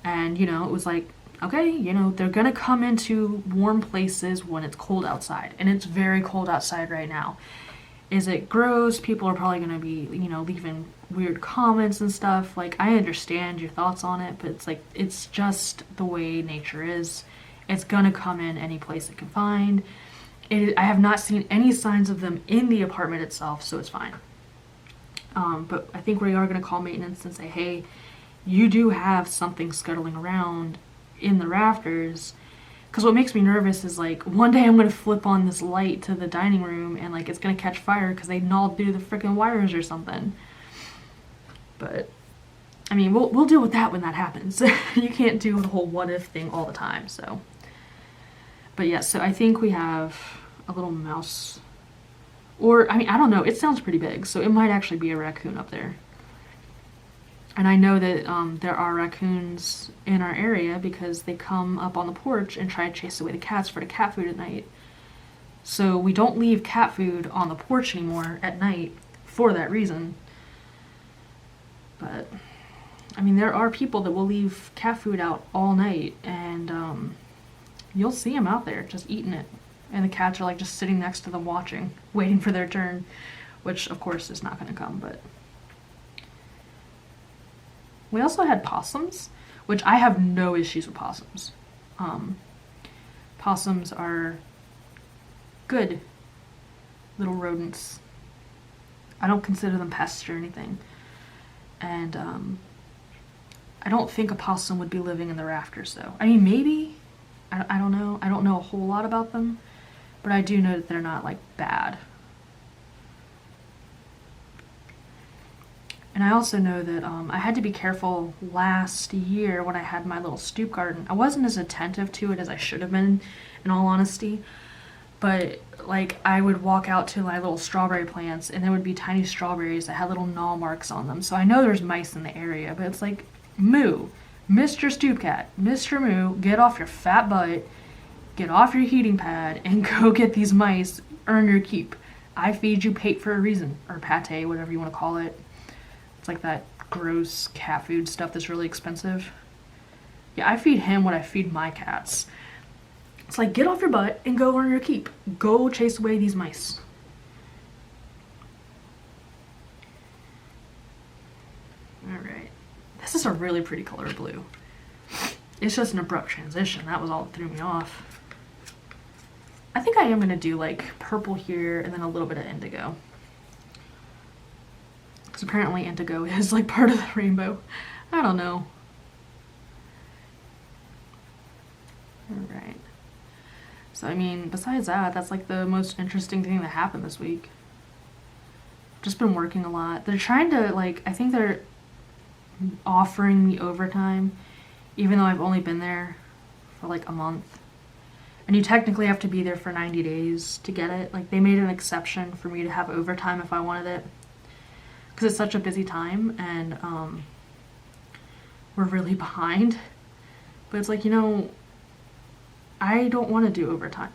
And, you know, it was like, okay, you know, they're gonna come into warm places when it's cold outside. And it's very cold outside right now. Is it gross? People are probably gonna be, you know, leaving weird comments and stuff. Like, I understand your thoughts on it, but it's like, it's just the way nature is. It's gonna come in any place it can find. I have not seen any signs of them in the apartment itself, so it's fine. But I think we are going to call maintenance and say, hey, you do have something scuttling around in the rafters. Because what makes me nervous is, like, one day I'm going to flip on this light to the dining room and, like, it's going to catch fire because they gnawed through the freaking wires or something. But, I mean, we'll deal with that when that happens. You can't do the whole what if thing all the time, so. But yeah, so I think we have a little mouse. Or, I mean, I don't know. It sounds pretty big, so it might actually be a raccoon up there. And I know that there are raccoons in our area because they come up on the porch and try to chase away the cats for the cat food at night. So we don't leave cat food on the porch anymore at night for that reason. But, I mean, there are people that will leave cat food out all night, and you'll see them out there just eating it. and the cats are like just sitting next to them watching, waiting for their turn, which of course is not going to come. But we also had possums, which I have no issues with possums. Possums are good little rodents. I don't consider them pests or anything. And I don't think a possum would be living in the rafters though. I mean, maybe. I don't know. I don't know a whole lot about them, but I do know that they're not like bad. And I also know that I had to be careful last year when I had my little stoop garden. I wasn't as attentive to it as I should have been, in all honesty. But like I would walk out to my little strawberry plants and there would be tiny strawberries that had little gnaw marks on them. So I know there's mice in the area, but it's like, moo, Mr. Stoop Cat, Mr. Moo, get off your fat butt, get off your heating pad, and go get these mice, earn your keep. I feed you pate for a reason, or pate, whatever you want to call it. It's like that gross cat food stuff that's really expensive. Yeah, I feed him what I feed my cats. It's like, get off your butt and go earn your keep. Go chase away these mice. Alright. This is a really pretty color blue. It's just an abrupt transition. That was all that threw me off. I think I am going to do like purple here and then a little bit of indigo. Because apparently indigo is like part of the rainbow. I don't know. Alright. So I mean, besides that, that's like the most interesting thing that happened this week. Just been working a lot. They're trying to like, I think they're offering me overtime, even though I've only been there for like a month. And you technically have to be there for 90 days to get it. Like they made an exception for me to have overtime if I wanted it. Because it's such a busy time and we're really behind. But it's like, you know, I don't want to do overtime.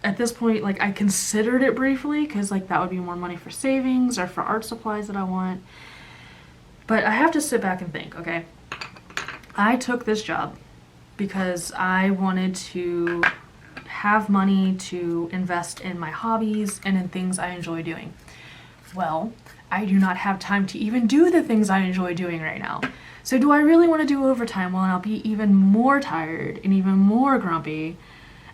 At this point, like I considered it briefly because like that would be more money for savings or for art supplies that I want. But I have to sit back and think, okay? I took this job because I wanted to have money to invest in my hobbies and in things I enjoy doing. Well, I do not have time to even do the things I enjoy doing right now. So do I really want to do overtime? Well, I'll be even more tired and even more grumpy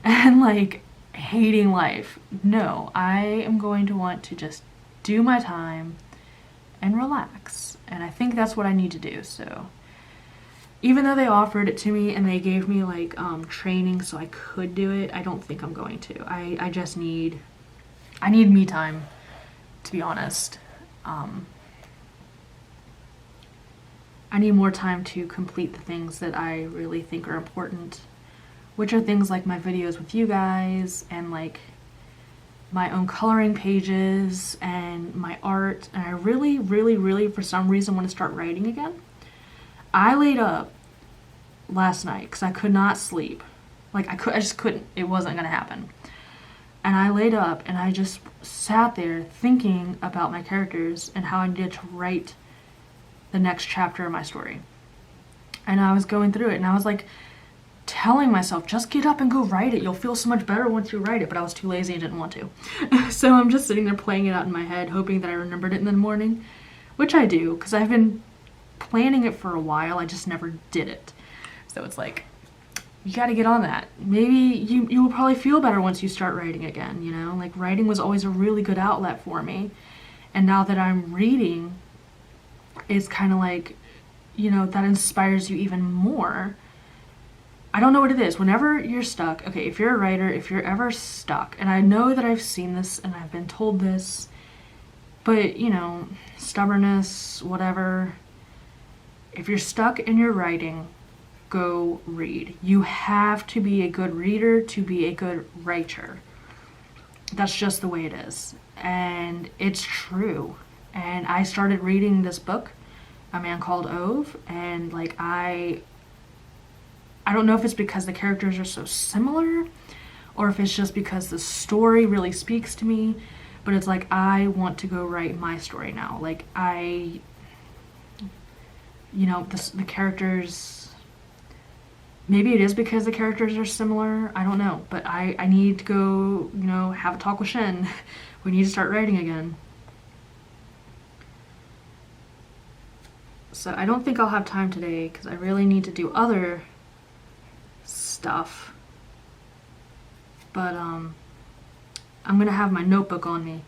and like hating life. No, I am going to want to just do my time and relax. And I think that's what I need to do. So even though they offered it to me and they gave me like training so I could do it, I don't think I'm going to. I just need me time, to be honest. I need more time to complete the things that I really think are important, which are things like my videos with you guys and like my own coloring pages and my art. And I really, really, really, for some reason, want to start writing again. I laid up last night because I could not sleep. Like I just couldn't. It wasn't going to happen. And I laid up and I just sat there thinking about my characters and how I needed to write the next chapter of my story. And I was going through it and I was like telling myself, just get up and go write it. You'll feel so much better once you write it. But I was too lazy and didn't want to. So I'm just sitting there playing it out in my head, hoping that I remembered it in the morning, which I do because I've been planning it for a while. I just never did it. So it's like, you got to get on that. Maybe you will probably feel better once you start writing again, you know? Like writing was always a really good outlet for me. And now that I'm reading, it's kind of like, you know, that inspires you even more. I don't know what it is. Whenever you're stuck, okay, if you're a writer, if you're ever stuck, and I know that I've seen this and I've been told this, but, you know, stubbornness, whatever, if you're stuck in your writing, go read. You have to be a good reader to be a good writer. That's just the way it is. And it's true. And I started reading this book, A Man Called Ove, and like I don't know if it's because the characters are so similar or if it's just because the story really speaks to me, but it's like I want to go write my story now. Like you know, the characters, Maybe it is because the characters are similar. I don't know. But I need to go, you know, have a talk with Shen. We need to start writing again. So I don't think I'll have time today because I really need to do other stuff. But I'm gonna have my notebook on me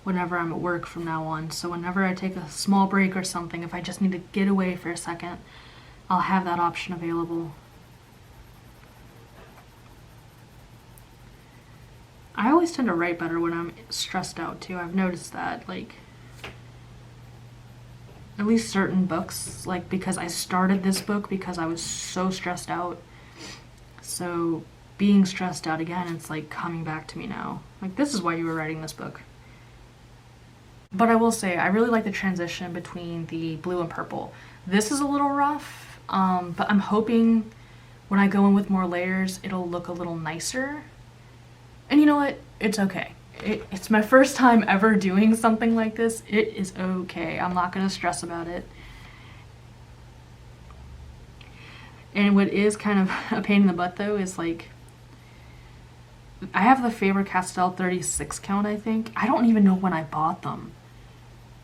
whenever I'm at work from now on. So whenever I take a small break or something, if I just need to get away for a second, I'll have that option available. I always tend to write better when I'm stressed out too. I've noticed that, like, at least certain books, like, because I started this book because I was so stressed out. So being stressed out again, it's like coming back to me now. Like, this is why you were writing this book. But I will say, I really like the transition between the blue and purple. This is a little rough, but I'm hoping when I go in with more layers, it'll look a little nicer. And you know what? It's okay. It's my first time ever doing something like this. It is okay. I'm not gonna stress about it. And what is kind of a pain in the butt though is, like, I have the Faber Castell 36 count, I think. I don't even know when I bought them.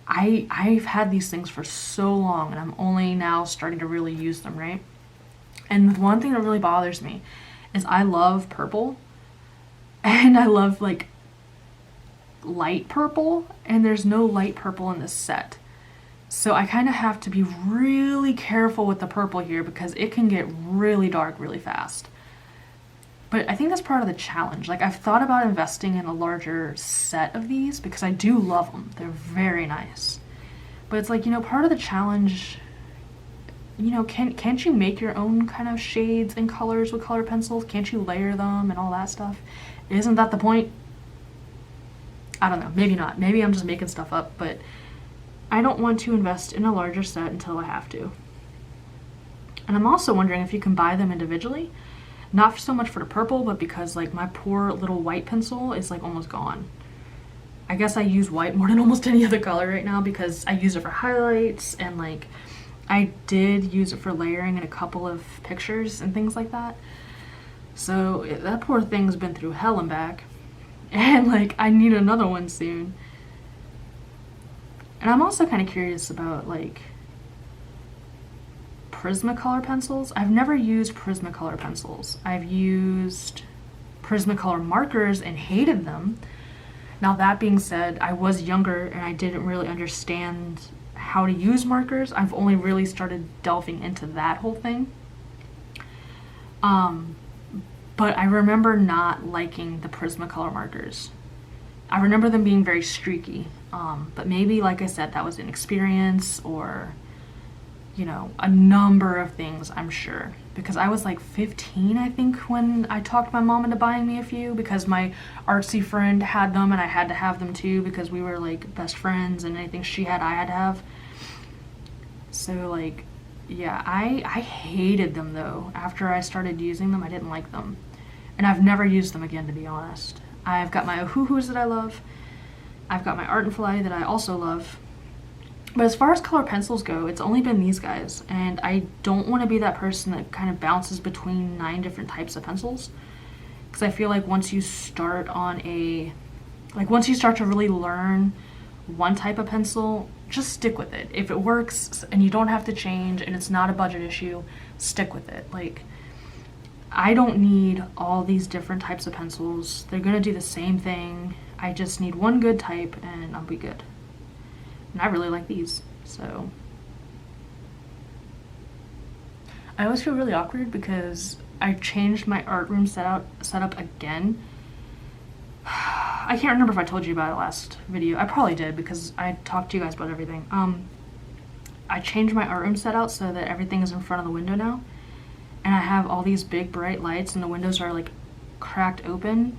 I've had these things for so long and I'm only now starting to really use them, right? And the one thing that really bothers me is I love purple. And I love, like, light purple, and there's no light purple in this set. So I kind of have to be really careful with the purple here because it can get really dark really fast. But I think that's part of the challenge. Like, I've thought about investing in a larger set of these because I do love them. They're very nice. But it's like, you know, part of the challenge, you know, can't you make your own kind of shades and colors with color pencils? Can't you layer them and all that stuff? Isn't that the point? I don't know. Maybe not. Maybe I'm just making stuff up, but I don't want to invest in a larger set until I have to. And I'm also wondering if you can buy them individually. Not so much for the purple, but because, like, my poor little white pencil is, like, almost gone. I guess I use white more than almost any other color right now because I use it for highlights and, like, I did use it for layering in a couple of pictures and things like that. So that poor thing's been through hell and back. And, like, I need another one soon. And I'm also kind of curious about, like, Prismacolor pencils. I've never used Prismacolor pencils. I've used Prismacolor markers and hated them. Now, that being said, I was younger and I didn't really understand how to use markers. I've only really started delving into that whole thing. But I remember not liking the Prismacolor markers. I remember them being very streaky. But maybe, like I said, that was inexperience or, you know, a number of things, I'm sure. Because I was like 15, I think, when I talked my mom into buying me a few because my artsy friend had them and I had to have them too because we were, like, best friends and anything she had, I had to have. So, like, yeah, I hated them though. After I started using them, I didn't like them. And I've never used them again, to be honest. I've got my Ohuhus that I love. I've got my Art and Fly that I also love. But as far as color pencils go, it's only been these guys. And I don't want to be that person that kind of bounces between 9 different types of pencils. Because I feel like once you start to really learn one type of pencil, just stick with it. If it works and you don't have to change and it's not a budget issue, stick with it. Like, I don't need all these different types of pencils. They're gonna do the same thing. I just need one good type and I'll be good. And I really like these, so. I always feel really awkward because I changed my art room setup again. I can't remember if I told you about it last video. I probably did because I talked to you guys about everything. I changed my art room setup so that everything is in front of the window now. And I have all these big bright lights and the windows are, like, cracked open.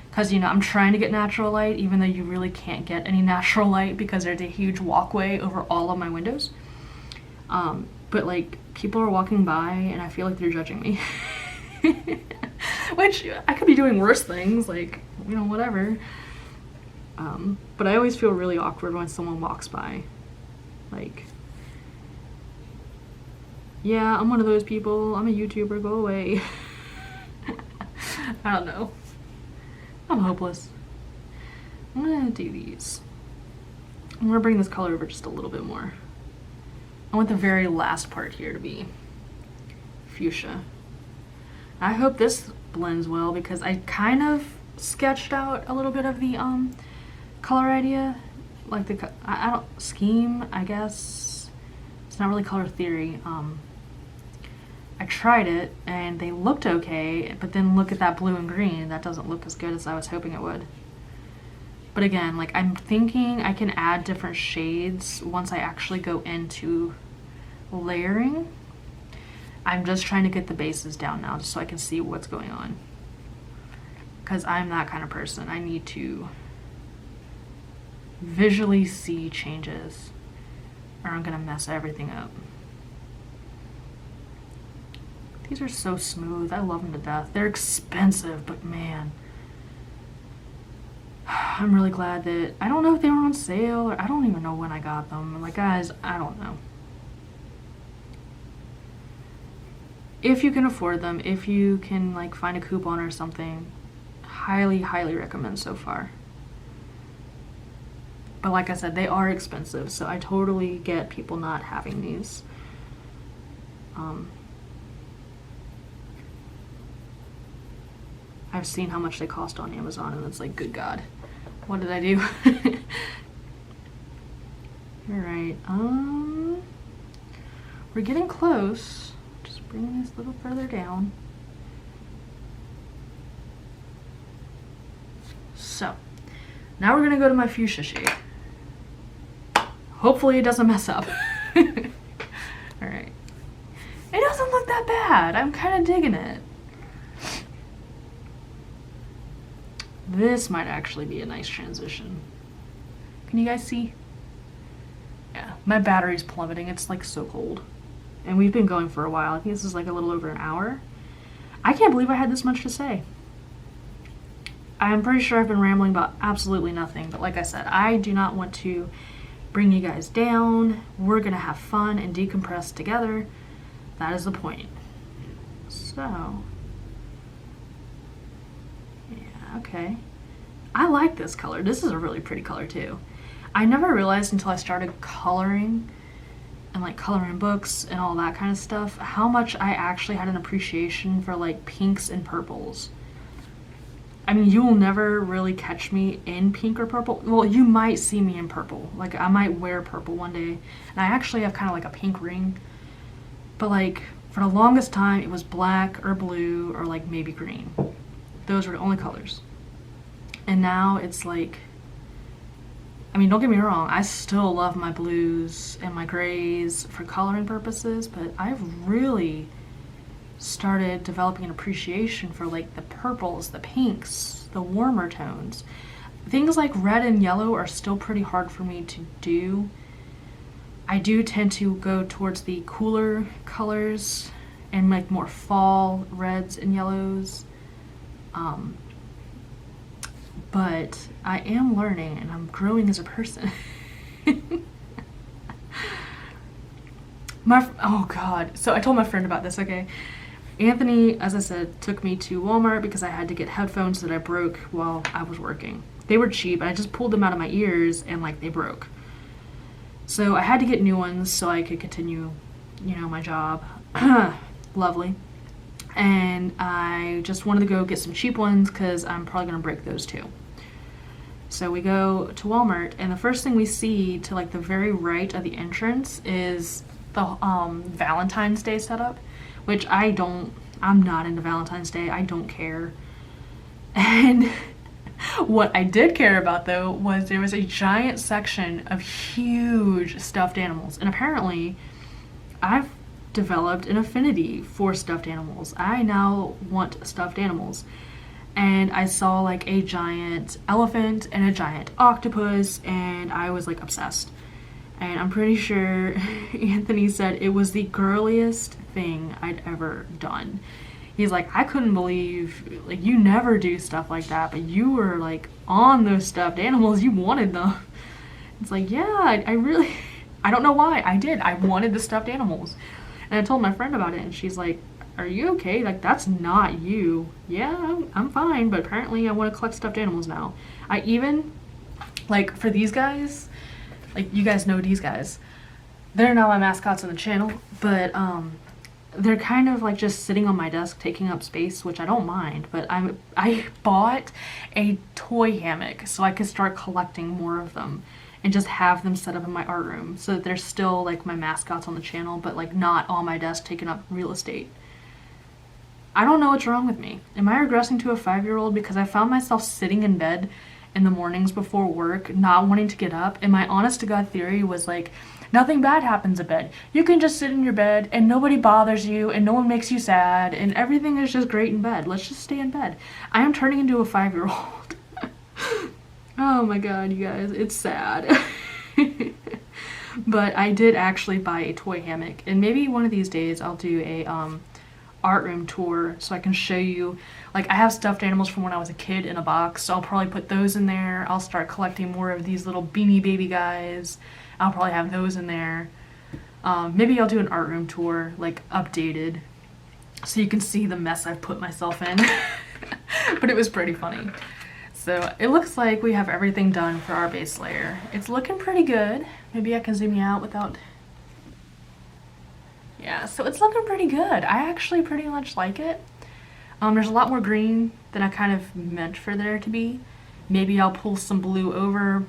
Because, you know, I'm trying to get natural light even though you really can't get any natural light because there's a huge walkway over all of my windows. But, like, people are walking by and I feel like they're judging me. Which, I could be doing worse things, like, you know, whatever. But I always feel really awkward when someone walks by. Like, Yeah, I'm one of those people. I'm a YouTuber, go away. I don't know. I'm hopeless. I'm gonna do these. I'm gonna bring this color over just a little bit more. I want the very last part here to be fuchsia. I hope this blends well because I kind of sketched out a little bit of the color idea, like the I don't scheme, I guess. It's not really color theory. I tried it and they looked okay, but then look at that blue and green. That doesn't look as good as I was hoping it would. But again, like I'm thinking I can add different shades once I actually go into layering. I'm just trying to get the bases down now just so I can see what's going on. Because I'm that kind of person. I need to visually see changes or I'm gonna mess everything up. These are so smooth. I love them to death. They're expensive, but man, I'm really glad that, I don't know if they were on sale or I don't even know when I got them. Like guys, I don't know. If you can afford them, if you can like find a coupon or something, highly, highly recommend so far. But like I said, they are expensive, so I totally get people not having these. I've seen how much they cost on Amazon and it's like, good God, what did I do? All right, we're getting close. Just bring this a little further down. So, now we're gonna go to my fuchsia shade. Hopefully it doesn't mess up. All right. It doesn't look that bad. I'm kind of digging it. This might actually be a nice transition. Can you guys see? Yeah, my battery's plummeting. It's like so cold. And we've been going for a while. I think this is like a little over an hour. I can't believe I had this much to say. I'm pretty sure I've been rambling about absolutely nothing, but like I said, I do not want to bring you guys down. We're gonna have fun and decompress together. That is the point. So, yeah, okay. I like this color. This is a really pretty color too. I never realized until I started coloring and like coloring books and all that kind of stuff, how much I actually had an appreciation for like pinks and purples. I mean, you will never really catch me in pink or purple. Well, you might see me in purple. Like, I might wear purple one day. And I actually have kind of like a pink ring. But like, for the longest time, it was black or blue or like maybe green. Those were the only colors. And now it's like, I mean, don't get me wrong, I still love my blues and my grays for coloring purposes, but I've really started developing an appreciation for like the purples, the pinks, the warmer tones. Things like red and yellow are still pretty hard for me to do. I do tend to go towards the cooler colors and like more fall reds and yellows. But I am learning and I'm growing as a person. Oh God. So I told my friend about this, okay? Anthony, as I said, took me to Walmart because I had to get headphones that I broke while I was working. They were cheap, and I just pulled them out of my ears and like they broke. So I had to get new ones so I could continue, you know, my job. Lovely. And I just wanted to go get some cheap ones because I'm probably gonna break those too. So we go to Walmart, and the first thing we see to like the very right of the entrance is the Valentine's Day setup, which I'm not into Valentine's Day. I don't care. And what I did care about though was there was a giant section of huge stuffed animals, and apparently I've developed an affinity for stuffed animals. I now want stuffed animals. And I saw like a giant elephant and a giant octopus, and I was like obsessed. And I'm pretty sure Anthony said it was the girliest thing I'd ever done. He's like, I couldn't believe, like, you never do stuff like that, but you were like on those stuffed animals, you wanted them. It's like, yeah, I really, I don't know why, I did. I wanted the stuffed animals. And I told my friend about it, and she's like, are you okay? Like, that's not you. Yeah, I'm fine, but apparently I want to collect stuffed animals now. I even, like, for these guys, like, you guys know these guys. They're not my mascots on the channel, but they're kind of like just sitting on my desk taking up space, which I don't mind, but I bought a toy hammock so I could start collecting more of them and just have them set up in my art room so that they're still like my mascots on the channel, but like not on my desk taking up real estate. I don't know what's wrong with me. Am I regressing to a 5-year-old because I found myself sitting in bed in the mornings before work, not wanting to get up, and my honest to God theory was like, nothing bad happens in bed. You can just sit in your bed and nobody bothers you and no one makes you sad and everything is just great in bed. Let's just stay in bed. I am turning into a 5-year-old. Oh my God, you guys, it's sad. But I did actually buy a toy hammock, and maybe one of these days I'll do a art room tour so I can show you, like, I have stuffed animals from when I was a kid in a box, so I'll probably put those in there. I'll start collecting more of these little beanie baby guys. I'll probably have those in there. Maybe I'll do an art room tour, like, updated, so you can see the mess I've put myself in. But it was pretty funny. So it looks like we have everything done for our base layer. It's looking pretty good. Maybe I can zoom you out without... Yeah, so it's looking pretty good. I actually pretty much like it. There's a lot more green than I kind of meant for there to be. Maybe I'll pull some blue over.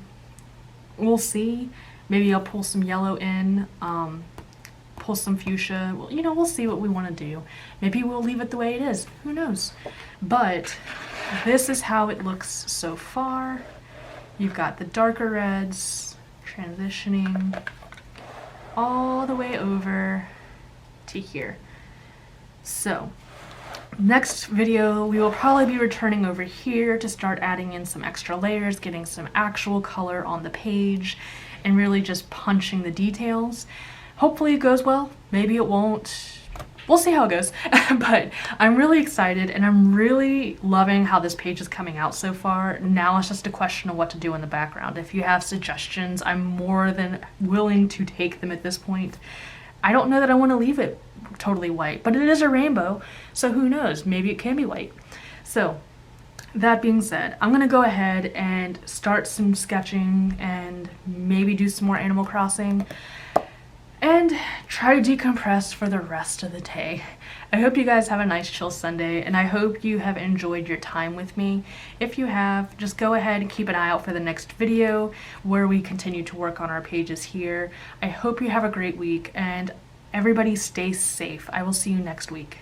We'll see. Maybe I'll pull some yellow in, pull some fuchsia. Well, you know, we'll see what we want to do. Maybe we'll leave it the way it is. Who knows? But this is how it looks so far. You've got the darker reds transitioning all the way over to here. So next video we will probably be returning over here to start adding in some extra layers, getting some actual color on the page, and really just punching the details. Hopefully it goes well. Maybe it won't. We'll see how it goes. But I'm really excited and I'm really loving how this page is coming out so far. Now it's just a question of what to do in the background. If you have suggestions, I'm more than willing to take them at this point. I don't know that I want to leave it totally white, but it is a rainbow, so who knows? Maybe it can be white. So that being said, I'm gonna go ahead and start some sketching and maybe do some more Animal Crossing and try to decompress for the rest of the day. I hope you guys have a nice chill Sunday, and I hope you have enjoyed your time with me. If you have, just go ahead and keep an eye out for the next video where we continue to work on our pages here. I hope you have a great week, and everybody stay safe. I will see you next week.